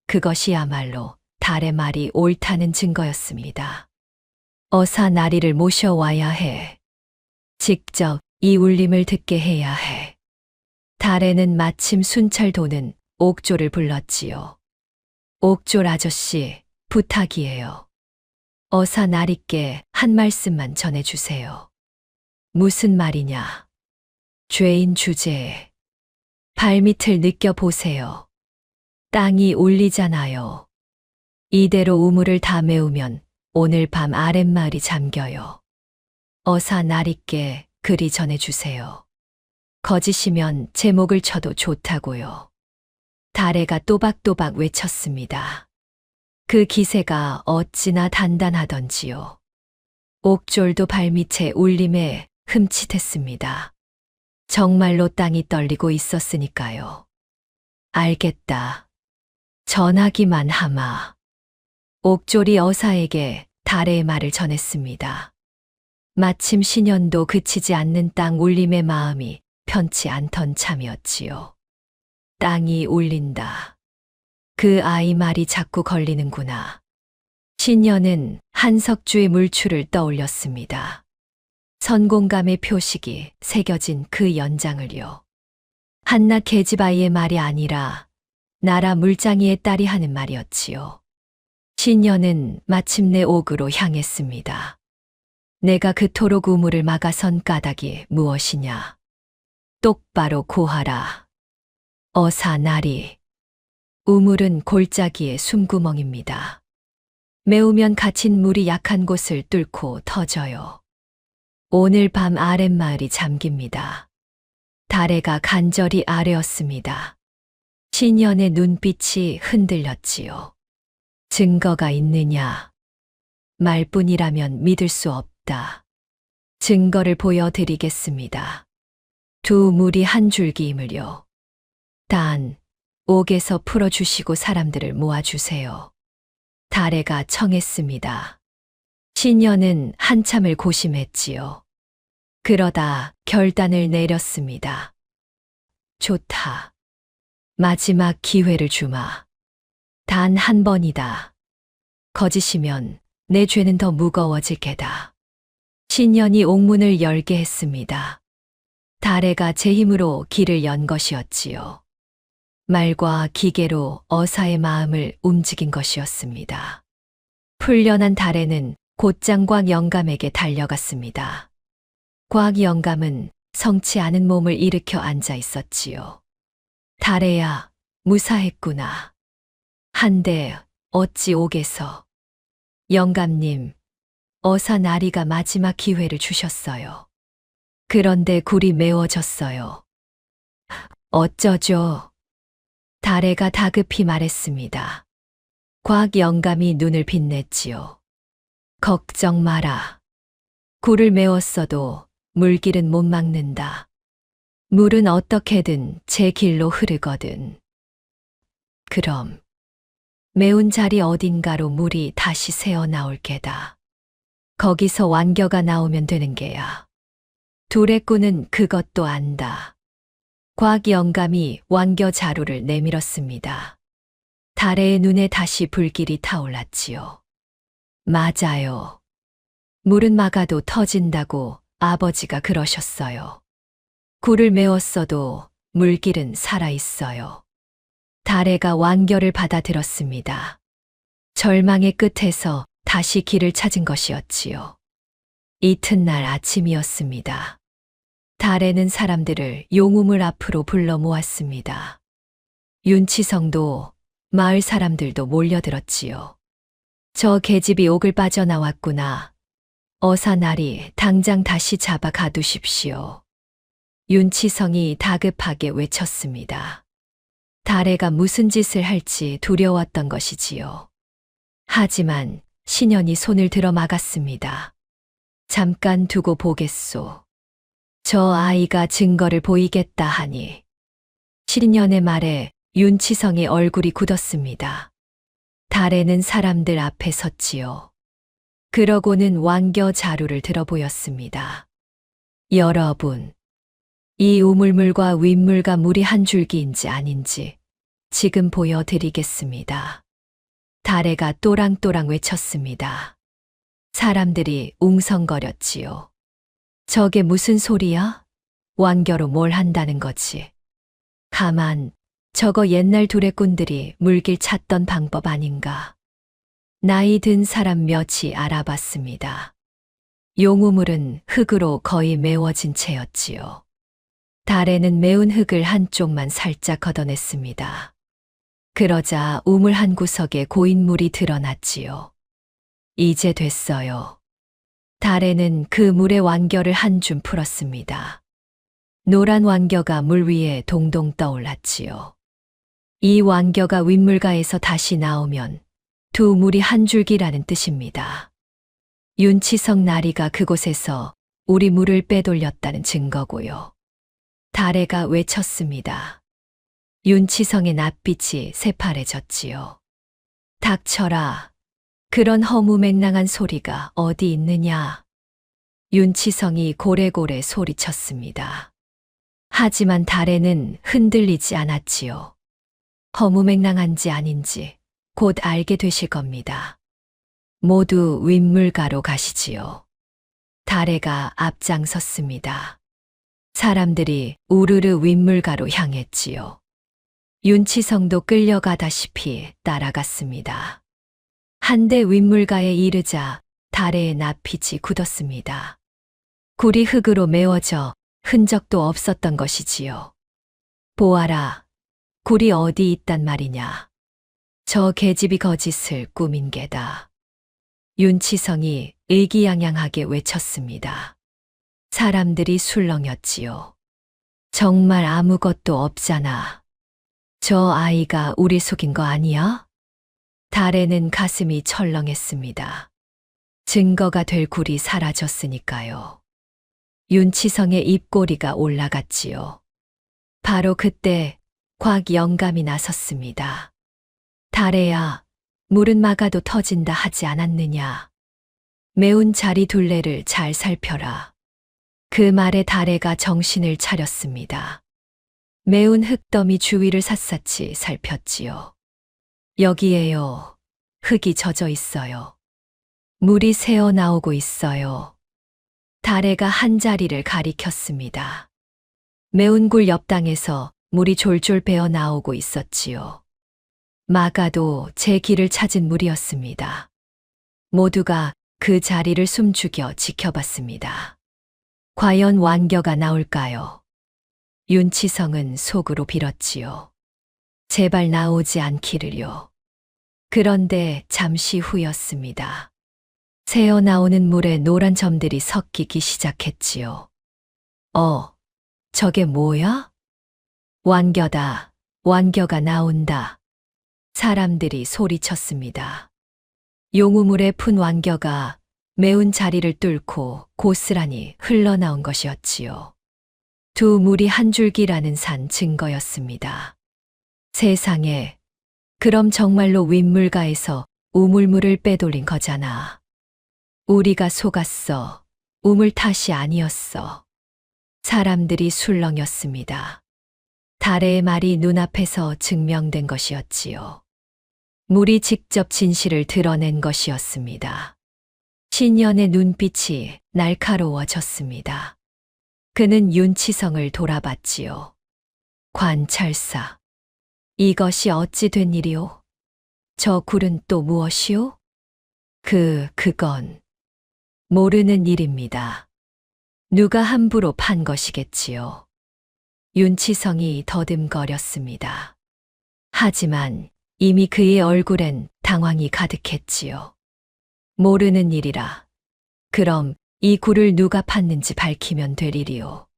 Speaker 2: 그것이야말로 달의 말이 옳다는 증거였습니다. 어사 나리를 모셔와야 해. 직접 이 울림을 듣게 해야 해. 달에는 마침 순찰 도는 옥조를 불렀지요. 옥졸 아저씨, 부탁이에요. 어사 나리께 한 말씀만 전해주세요. 무슨 말이냐? 죄인 주제에 발밑을 느껴보세요. 땅이 울리잖아요. 이대로 우물을 다 메우면 오늘 밤 아랫마을이 잠겨요. 어사 나리께 그리 전해주세요. 거짓이면 제 목을 쳐도 좋다고요. 달에가 또박또박 외쳤습니다. 그 기세가 어찌나 단단하던지요. 옥졸도 발밑에 울림에 흠칫했습니다. 정말로 땅이 떨리고 있었으니까요. 알겠다. 전하기만 하마. 옥졸이 어사에게 달의 말을 전했습니다. 마침 신년도 그치지 않는 땅 울림의 마음이 편치 않던 참이었지요. 땅이 울린다. 그 아이 말이 자꾸 걸리는구나. 신년은 한석주의 물추를 떠올렸습니다. 선공감의 표식이 새겨진 그 연장을요. 한낱 계집아이의 말이 아니라 나라 물장이의 딸이 하는 말이었지요. 신년은 마침내 옥으로 향했습니다. 내가 그토록 우물을 막아선 까닭이 무엇이냐? 똑바로 고하라. 어사 나리. 우물은 골짜기의 숨구멍입니다. 메우면 갇힌 물이 약한 곳을 뚫고 터져요. 오늘 밤 아랫마을이 잠깁니다. 달에가 간절히 아뢰었습니다. 신년의 눈빛이 흔들렸지요. 증거가 있느냐? 말뿐이라면 믿을 수 없다. 증거를 보여드리겠습니다. 두 물이 한 줄기임을요. 단, 옥에서 풀어주시고 사람들을 모아주세요. 달에가 청했습니다. 신년은 한참을 고심했지요. 그러다 결단을 내렸습니다. 좋다. 마지막 기회를 주마. 단 한 번이다. 거짓이면 내 죄는 더 무거워질 게다. 신년이 옥문을 열게 했습니다. 달에가 제 힘으로 길을 연 것이었지요. 말과 기계로 어사의 마음을 움직인 것이었습니다. 풀려난 달에는 곧장 과학 영감에게 달려갔습니다. 과학 영감은 성치 않은 몸을 일으켜 앉아 있었지요. 달에야, 무사했구나. 한데 어찌 옥에서. 영감님, 어사 나리가 마지막 기회를 주셨어요. 그런데 굴이 메워졌어요. 어쩌죠? 달에가 다급히 말했습니다. 과학 영감이 눈을 빛냈지요. 걱정 마라. 굴을 메웠어도 물길은 못 막는다. 물은 어떻게든 제 길로 흐르거든. 그럼 메운 자리 어딘가로 물이 다시 새어 나올 게다. 거기서 완겨가 나오면 되는 게야. 두레꾼은 그것도 안다. 곽 영감이 완겨 자루를 내밀었습니다. 달의 눈에 다시 불길이 타올랐지요. 맞아요. 물은 막아도 터진다고 아버지가 그러셨어요. 굴을 메웠어도 물길은 살아있어요. 다래가 완겨를 받아들었습니다. 절망의 끝에서 다시 길을 찾은 것이었지요. 이튿날 아침이었습니다. 다래는 사람들을 용우물 앞으로 불러 모았습니다. 윤치성도 마을 사람들도 몰려들었지요. 저 계집이 옥을 빠져나왔구나. 어사나리 당장 다시 잡아 가두십시오. 윤치성이 다급하게 외쳤습니다. 다래가 무슨 짓을 할지 두려웠던 것이지요. 하지만 신현이 손을 들어 막았습니다. 잠깐 두고 보겠소. 저 아이가 증거를 보이겠다 하니. 신현의 말에 윤치성의 얼굴이 굳었습니다. 다래는 사람들 앞에 섰지요. 그러고는 완겨 자루를 들어 보였습니다. 여러분, 이 우물물과 윗물과 물이 한 줄기인지 아닌지 지금 보여드리겠습니다. 다래가 또랑또랑 외쳤습니다. 사람들이 웅성거렸지요. 저게 무슨 소리야? 완겨로 뭘 한다는 거지? 가만, 저거 옛날 두레꾼들이 물길 찾던 방법 아닌가? 나이 든 사람 몇이 알아봤습니다. 용우물은 흙으로 거의 메워진 채였지요. 다래는 메운 흙을 한쪽만 살짝 걷어냈습니다. 그러자 우물 한 구석에 고인 물이 드러났지요. 이제 됐어요. 다래는 그 물의 완겨를 한 줌 풀었습니다. 노란 완겨가 물 위에 동동 떠올랐지요. 이 완겨가 윗물가에서 다시 나오면 두 물이 한 줄기라는 뜻입니다. 윤치성 나리가 그곳에서 우리 물을 빼돌렸다는 증거고요. 다래가 외쳤습니다. 윤치성의 낯빛이 새파래졌지요. 닥쳐라. 그런 허무맹랑한 소리가 어디 있느냐. 윤치성이 고래고래 소리쳤습니다. 하지만 다래는 흔들리지 않았지요. 허무맹랑한지 아닌지 곧 알게 되실 겁니다. 모두 윗물가로 가시지요. 다래가 앞장섰습니다. 사람들이 우르르 윗물가로 향했지요. 윤치성도 끌려가다시피 따라갔습니다. 한데 윗물가에 이르자 다래의 낯빛이 굳었습니다. 굴이 흙으로 메워져 흔적도 없었던 것이지요. 보아라, 굴이 어디 있단 말이냐. 저 계집이 거짓을 꾸민 게다. 윤치성이 의기양양하게 외쳤습니다. 사람들이 술렁였지요. 정말 아무것도 없잖아. 저 아이가 우리 속인 거 아니야? 다래는 가슴이 철렁했습니다. 증거가 될 굴이 사라졌으니까요. 윤치성의 입꼬리가 올라갔지요. 바로 그때 곽 영감이 나섰습니다. 다래야, 물은 막아도 터진다 하지 않았느냐. 메운 자리 둘레를 잘 살펴라. 그 말에 다래가 정신을 차렸습니다. 메운 흙더미 주위를 샅샅이 살폈지요. 여기에요. 흙이 젖어 있어요. 물이 새어 나오고 있어요. 다래가 한 자리를 가리켰습니다. 메운 굴 옆 땅에서 물이 졸졸 배어 나오고 있었지요. 막아도 제 길을 찾은 물이었습니다. 모두가 그 자리를 숨죽여 지켜봤습니다. 과연 완겨가 나올까요? 윤치성은 속으로 빌었지요. 제발 나오지 않기를요. 그런데 잠시 후였습니다. 새어 나오는 물에 노란 점들이 섞이기 시작했지요. 저게 뭐야? 완겨다. 완겨가 나온다. 사람들이 소리쳤습니다. 용우물에 푼 완겨가 매운 자리를 뚫고 고스란히 흘러나온 것이었지요. 두 물이 한 줄기라는 산 증거였습니다. 세상에, 그럼 정말로 윗물가에서 우물물을 빼돌린 거잖아. 우리가 속았어. 우물 탓이 아니었어. 사람들이 술렁였습니다. 달의 말이 눈앞에서 증명된 것이었지요. 물이 직접 진실을 드러낸 것이었습니다. 신년의 눈빛이 날카로워졌습니다. 그는 윤치성을 돌아봤지요. 관찰사. 이것이 어찌 된 일이오? 저 굴은 또 무엇이오? 그건 모르는 일입니다. 누가 함부로 판 것이겠지요. 윤치성이 더듬거렸습니다. 하지만 이미 그의 얼굴엔 당황이 가득했지요. 모르는 일이라. 그럼 이 굴을 누가 팠는지 밝히면 될 일이오.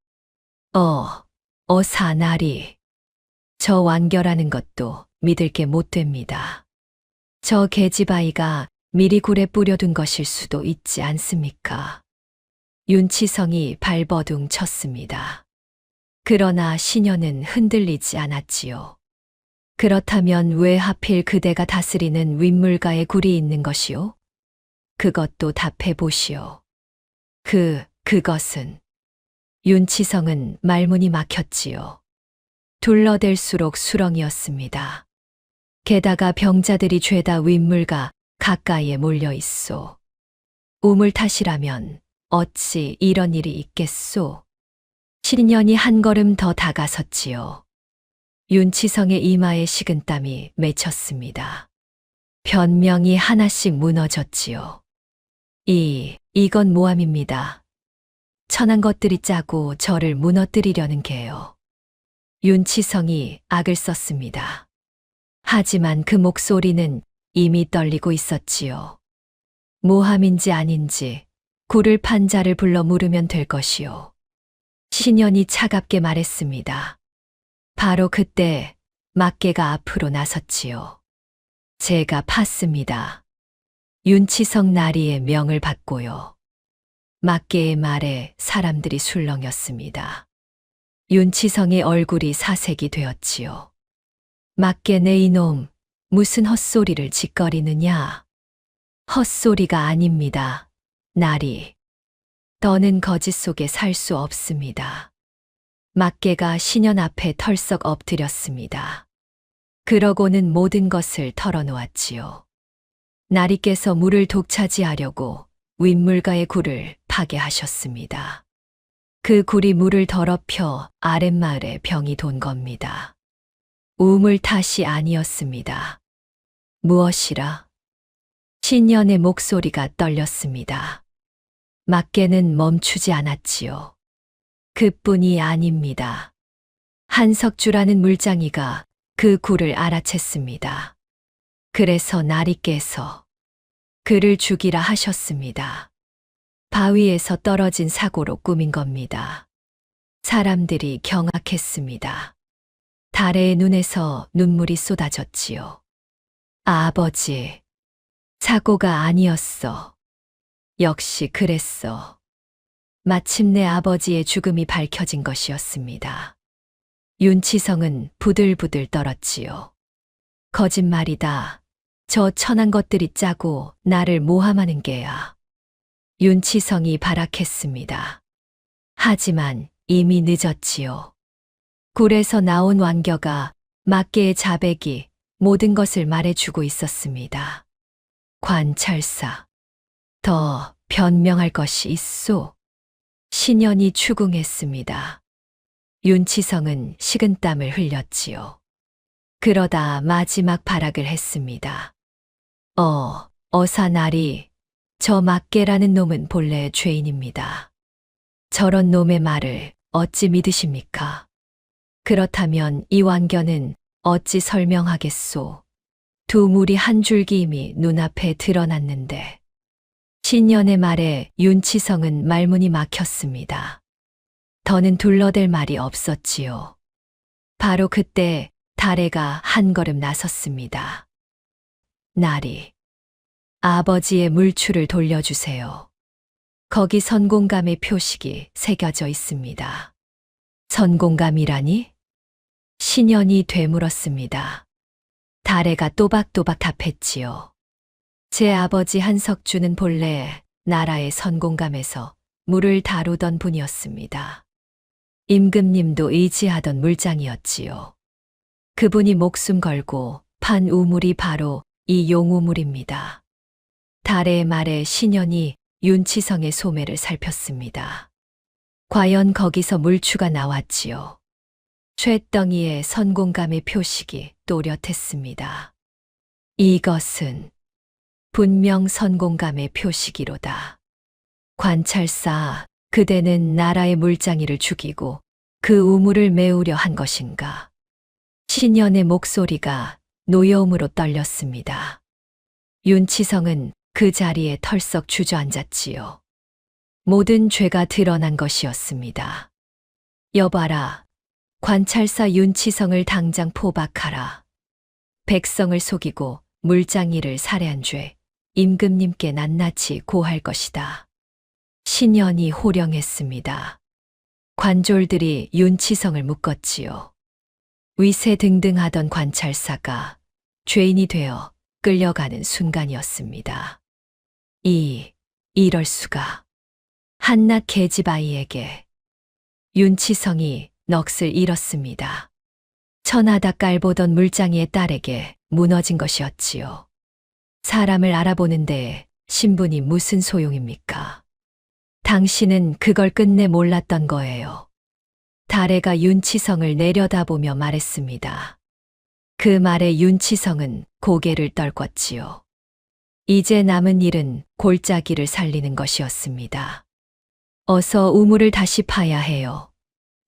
Speaker 2: 사나리. 저 완결하는 것도 믿을 게 못 됩니다. 저 계집아이가 미리 굴에 뿌려둔 것일 수도 있지 않습니까? 윤치성이 발버둥 쳤습니다. 그러나 시녀는 흔들리지 않았지요. 그렇다면 왜 하필 그대가 다스리는 윗물가에 굴이 있는 것이오? 그것도 답해 보시오. 그것은. 윤치성은 말문이 막혔지요. 둘러댈수록 수렁이었습니다. 게다가 병자들이 죄다 윗물가 가까이에 몰려 있소. 우물 탓이라면 어찌 이런 일이 있겠소? 신년이 한 걸음 더 다가섰지요. 윤치성의 이마에 식은땀이 맺혔습니다. 변명이 하나씩 무너졌지요. 이건 모함입니다. 천한 것들이 짜고 저를 무너뜨리려는 게요. 윤치성이 악을 썼습니다. 하지만 그 목소리는 이미 떨리고 있었지요. 모함인지 아닌지 굴을 판 자를 불러 물으면 될 것이요. 신년이 차갑게 말했습니다. 바로 그때 막개가 앞으로 나섰지요. 제가 팠습니다. 윤치성 나리의 명을 받고요. 막개의 말에 사람들이 술렁였습니다. 윤치성의 얼굴이 사색이 되었지요. 막개네 이놈, 무슨 헛소리를 짓거리느냐? 헛소리가 아닙니다. 나리. 너는 거짓 속에 살 수 없습니다. 막개가 신년 앞에 털썩 엎드렸습니다. 그러고는 모든 것을 털어놓았지요. 나리께서 물을 독차지하려고 윗물가의 굴을 파괴하셨습니다. 그 굴이 물을 더럽혀 아랫마을에 병이 돈 겁니다. 우물 탓이 아니었습니다. 무엇이라? 신년의 목소리가 떨렸습니다. 막개는 멈추지 않았지요. 그뿐이 아닙니다. 한석주라는 물장이가 그 굴을 알아챘습니다. 그래서 나리께서 그를 죽이라 하셨습니다. 바위에서 떨어진 사고로 꾸민 겁니다. 사람들이 경악했습니다. 달의 눈에서 눈물이 쏟아졌지요. 아버지, 사고가 아니었어. 역시 그랬어. 마침내 아버지의 죽음이 밝혀진 것이었습니다. 윤치성은 부들부들 떨었지요. 거짓말이다. 저 천한 것들이 짜고 나를 모함하는 게야. 윤치성이 발악했습니다. 하지만 이미 늦었지요. 굴에서 나온 완겨가 막개의 자백이 모든 것을 말해주고 있었습니다. 관찰사. 더 변명할 것이 있소. 신년이 추궁했습니다. 윤치성은 식은땀을 흘렸지요. 그러다 마지막 발악을 했습니다. 어사나리, 저 막개라는 놈은 본래 죄인입니다. 저런 놈의 말을 어찌 믿으십니까? 그렇다면 이 완견은 어찌 설명하겠소? 두 물이 한 줄기임이 눈앞에 드러났는데. 신년의 말에 윤치성은 말문이 막혔습니다. 더는 둘러댈 말이 없었지요. 바로 그때 달애가 한 걸음 나섰습니다. 나리, 아버지의 물줄을 돌려주세요. 거기 선공감의 표식이 새겨져 있습니다. 선공감이라니? 신현이 되물었습니다. 다래가 또박또박 답했지요. 제 아버지 한석주는 본래 나라의 선공감에서 물을 다루던 분이었습니다. 임금님도 의지하던 물장이었지요. 그분이 목숨 걸고 판 우물이 바로 이 용우물입니다. 다래의 말에 신현이 윤치성의 소매를 살폈습니다. 과연 거기서 물추가 나왔지요. 쇳덩이에 선공감의 표식이 또렷했습니다. 이것은 분명 선공감의 표식이로다. 관찰사, 그대는 나라의 물장이를 죽이고 그 우물을 메우려 한 것인가? 신현의 목소리가 노여움으로 떨렸습니다. 윤치성은 그 자리에 털썩 주저앉았지요. 모든 죄가 드러난 것이었습니다. 여봐라, 관찰사 윤치성을 당장 포박하라. 백성을 속이고 물장이를 살해한 죄, 임금님께 낱낱이 고할 것이다. 신현이 호령했습니다. 관졸들이 윤치성을 묶었지요. 위세등등하던 관찰사가 죄인이 되어 끌려가는 순간이었습니다. 이럴 수가. 한낱 계집아이에게 윤치성이 넋을 잃었습니다. 천하다 깔보던 물장이의 딸에게 무너진 것이었지요. 사람을 알아보는데 신분이 무슨 소용입니까? 당신은 그걸 끝내 몰랐던 거예요. 다래가 윤치성을 내려다보며 말했습니다. 그 말에 윤치성은 고개를 떨궜지요. 이제 남은 일은 골짜기를 살리는 것이었습니다. 어서 우물을 다시 파야 해요.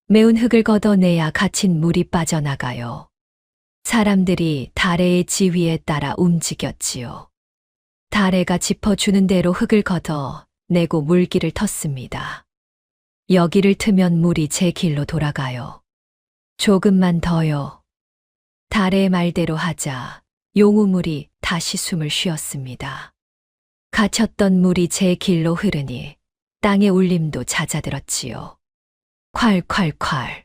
Speaker 2: 매운 흙을 걷어내야 갇힌 물이 빠져나가요. 사람들이 다래의 지휘에 따라 움직였지요. 다래가 짚어주는 대로 흙을 걷어 내고 물길을 텄습니다. 여기를 트면 물이 제 길로 돌아가요. 조금만 더요. 다래의 말대로 하자 용우물이 다시 숨을 쉬었습니다. 갇혔던 물이 제 길로 흐르니 땅의 울림도 잦아들었지요. 콸콸콸.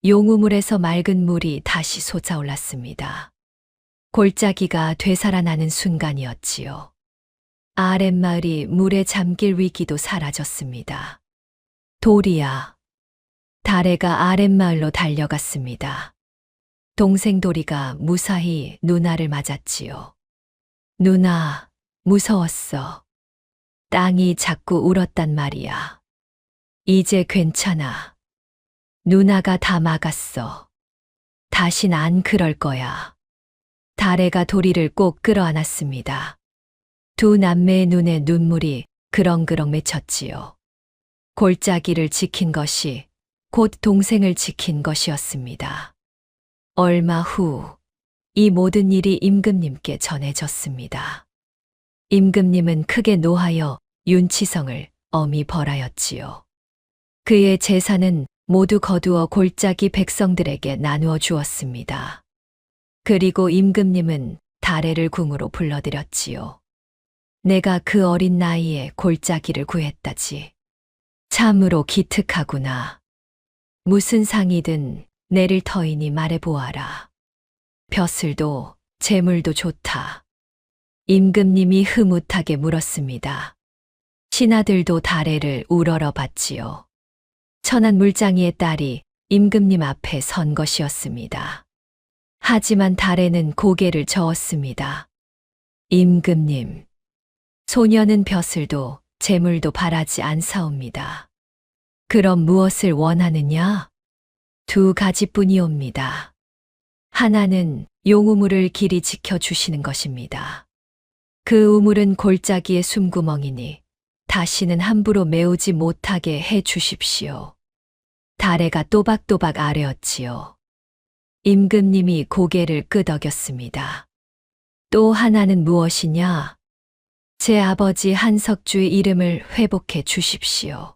Speaker 2: 용우물에서 맑은 물이 다시 솟아올랐습니다. 골짜기가 되살아나는 순간이었지요. 아랫마을이 물에 잠길 위기도 사라졌습니다. 도리야. 다래가 아랫마을로 달려갔습니다. 동생 도리가 무사히 누나를 맞았지요. 누나, 무서웠어. 땅이 자꾸 울었단 말이야. 이제 괜찮아. 누나가 다 막았어. 다신 안 그럴 거야. 다래가 도리를 꼭 끌어안았습니다. 두 남매의 눈에 눈물이 그렁그렁 맺혔지요. 골짜기를 지킨 것이 곧 동생을 지킨 것이었습니다. 얼마 후 이 모든 일이 임금님께 전해졌습니다. 임금님은 크게 노하여 윤치성을 엄히 벌하였지요. 그의 재산은 모두 거두어 골짜기 백성들에게 나누어 주었습니다. 그리고 임금님은 다래를 궁으로 불러들였지요. 내가 그 어린 나이에 골짜기를 구했다지. 참으로 기특하구나. 무슨 상이든 내릴 터이니 말해보아라. 벼슬도 재물도 좋다. 임금님이 흐뭇하게 물었습니다. 신하들도 다래를 우러러 봤지요. 천한 물장이의 딸이 임금님 앞에 선 것이었습니다. 하지만 다래는 고개를 저었습니다. 임금님, 소녀는 벼슬도 재물도 바라지 않사옵니다. 그럼 무엇을 원하느냐? 두 가지뿐이옵니다. 하나는 용우물을 길이 지켜주시는 것입니다. 그 우물은 골짜기의 숨구멍이니 다시는 함부로 메우지 못하게 해 주십시오. 다래가 또박또박 아뢰었지요. 임금님이 고개를 끄덕였습니다. 또 하나는 무엇이냐? 제 아버지 한석주의 이름을 회복해 주십시오.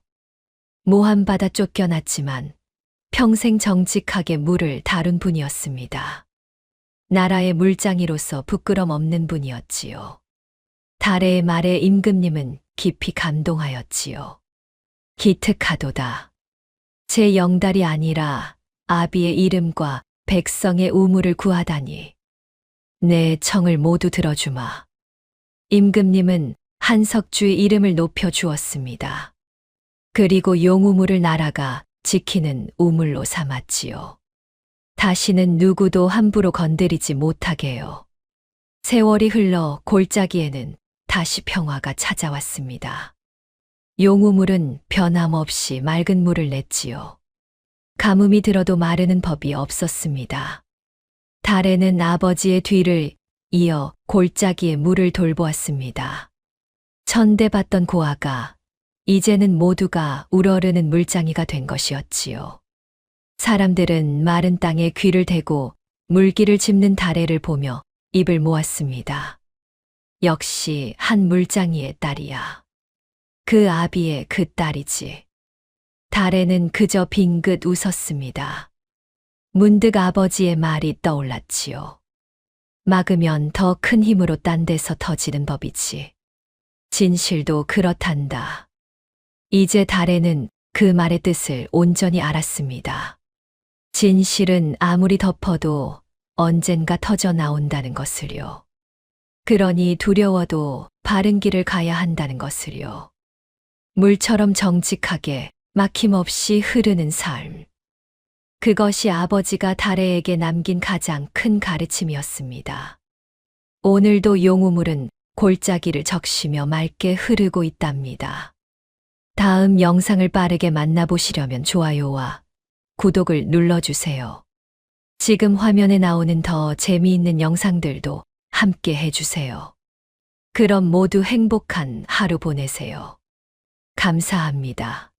Speaker 2: 모함받아 쫓겨났지만 평생 정직하게 물을 다룬 분이었습니다. 나라의 물장이로서 부끄럼 없는 분이었지요. 다래의 말에 임금님은 깊이 감동하였지요. 기특하도다. 제 영달이 아니라 아비의 이름과 백성의 우물을 구하다니. 내 청을 모두 들어주마. 임금님은 한석주의 이름을 높여 주었습니다. 그리고 용우물을 나라가 지키는 우물로 삼았지요. 다시는 누구도 함부로 건드리지 못하게요. 세월이 흘러 골짜기에는 다시 평화가 찾아왔습니다. 용우물은 변함없이 맑은 물을 냈지요. 가뭄이 들어도 마르는 법이 없었습니다. 달에는 아버지의 뒤를 이어 골짜기에 물을 돌보았습니다. 천대받던 고아가 이제는 모두가 우러르는 물장이가 된 것이었지요. 사람들은 마른 땅에 귀를 대고 물기를 짚는 다래를 보며 입을 모았습니다. 역시 한 물장이의 딸이야. 그 아비의 그 딸이지. 다래는 그저 빙긋 웃었습니다. 문득 아버지의 말이 떠올랐지요. 막으면 더 큰 힘으로 딴 데서 터지는 법이지. 진실도 그렇단다. 이제 다래는 그 말의 뜻을 온전히 알았습니다. 진실은 아무리 덮어도 언젠가 터져 나온다는 것을요. 그러니 두려워도 바른 길을 가야 한다는 것을요. 물처럼 정직하게 막힘없이 흐르는 삶. 그것이 아버지가 다래에게 남긴 가장 큰 가르침이었습니다. 오늘도 용우물은 골짜기를 적시며 맑게 흐르고 있답니다. 다음 영상을 빠르게 만나보시려면 좋아요와 구독을 눌러주세요. 지금 화면에 나오는 더 재미있는 영상들도 함께 해주세요. 그럼 모두 행복한 하루 보내세요. 감사합니다.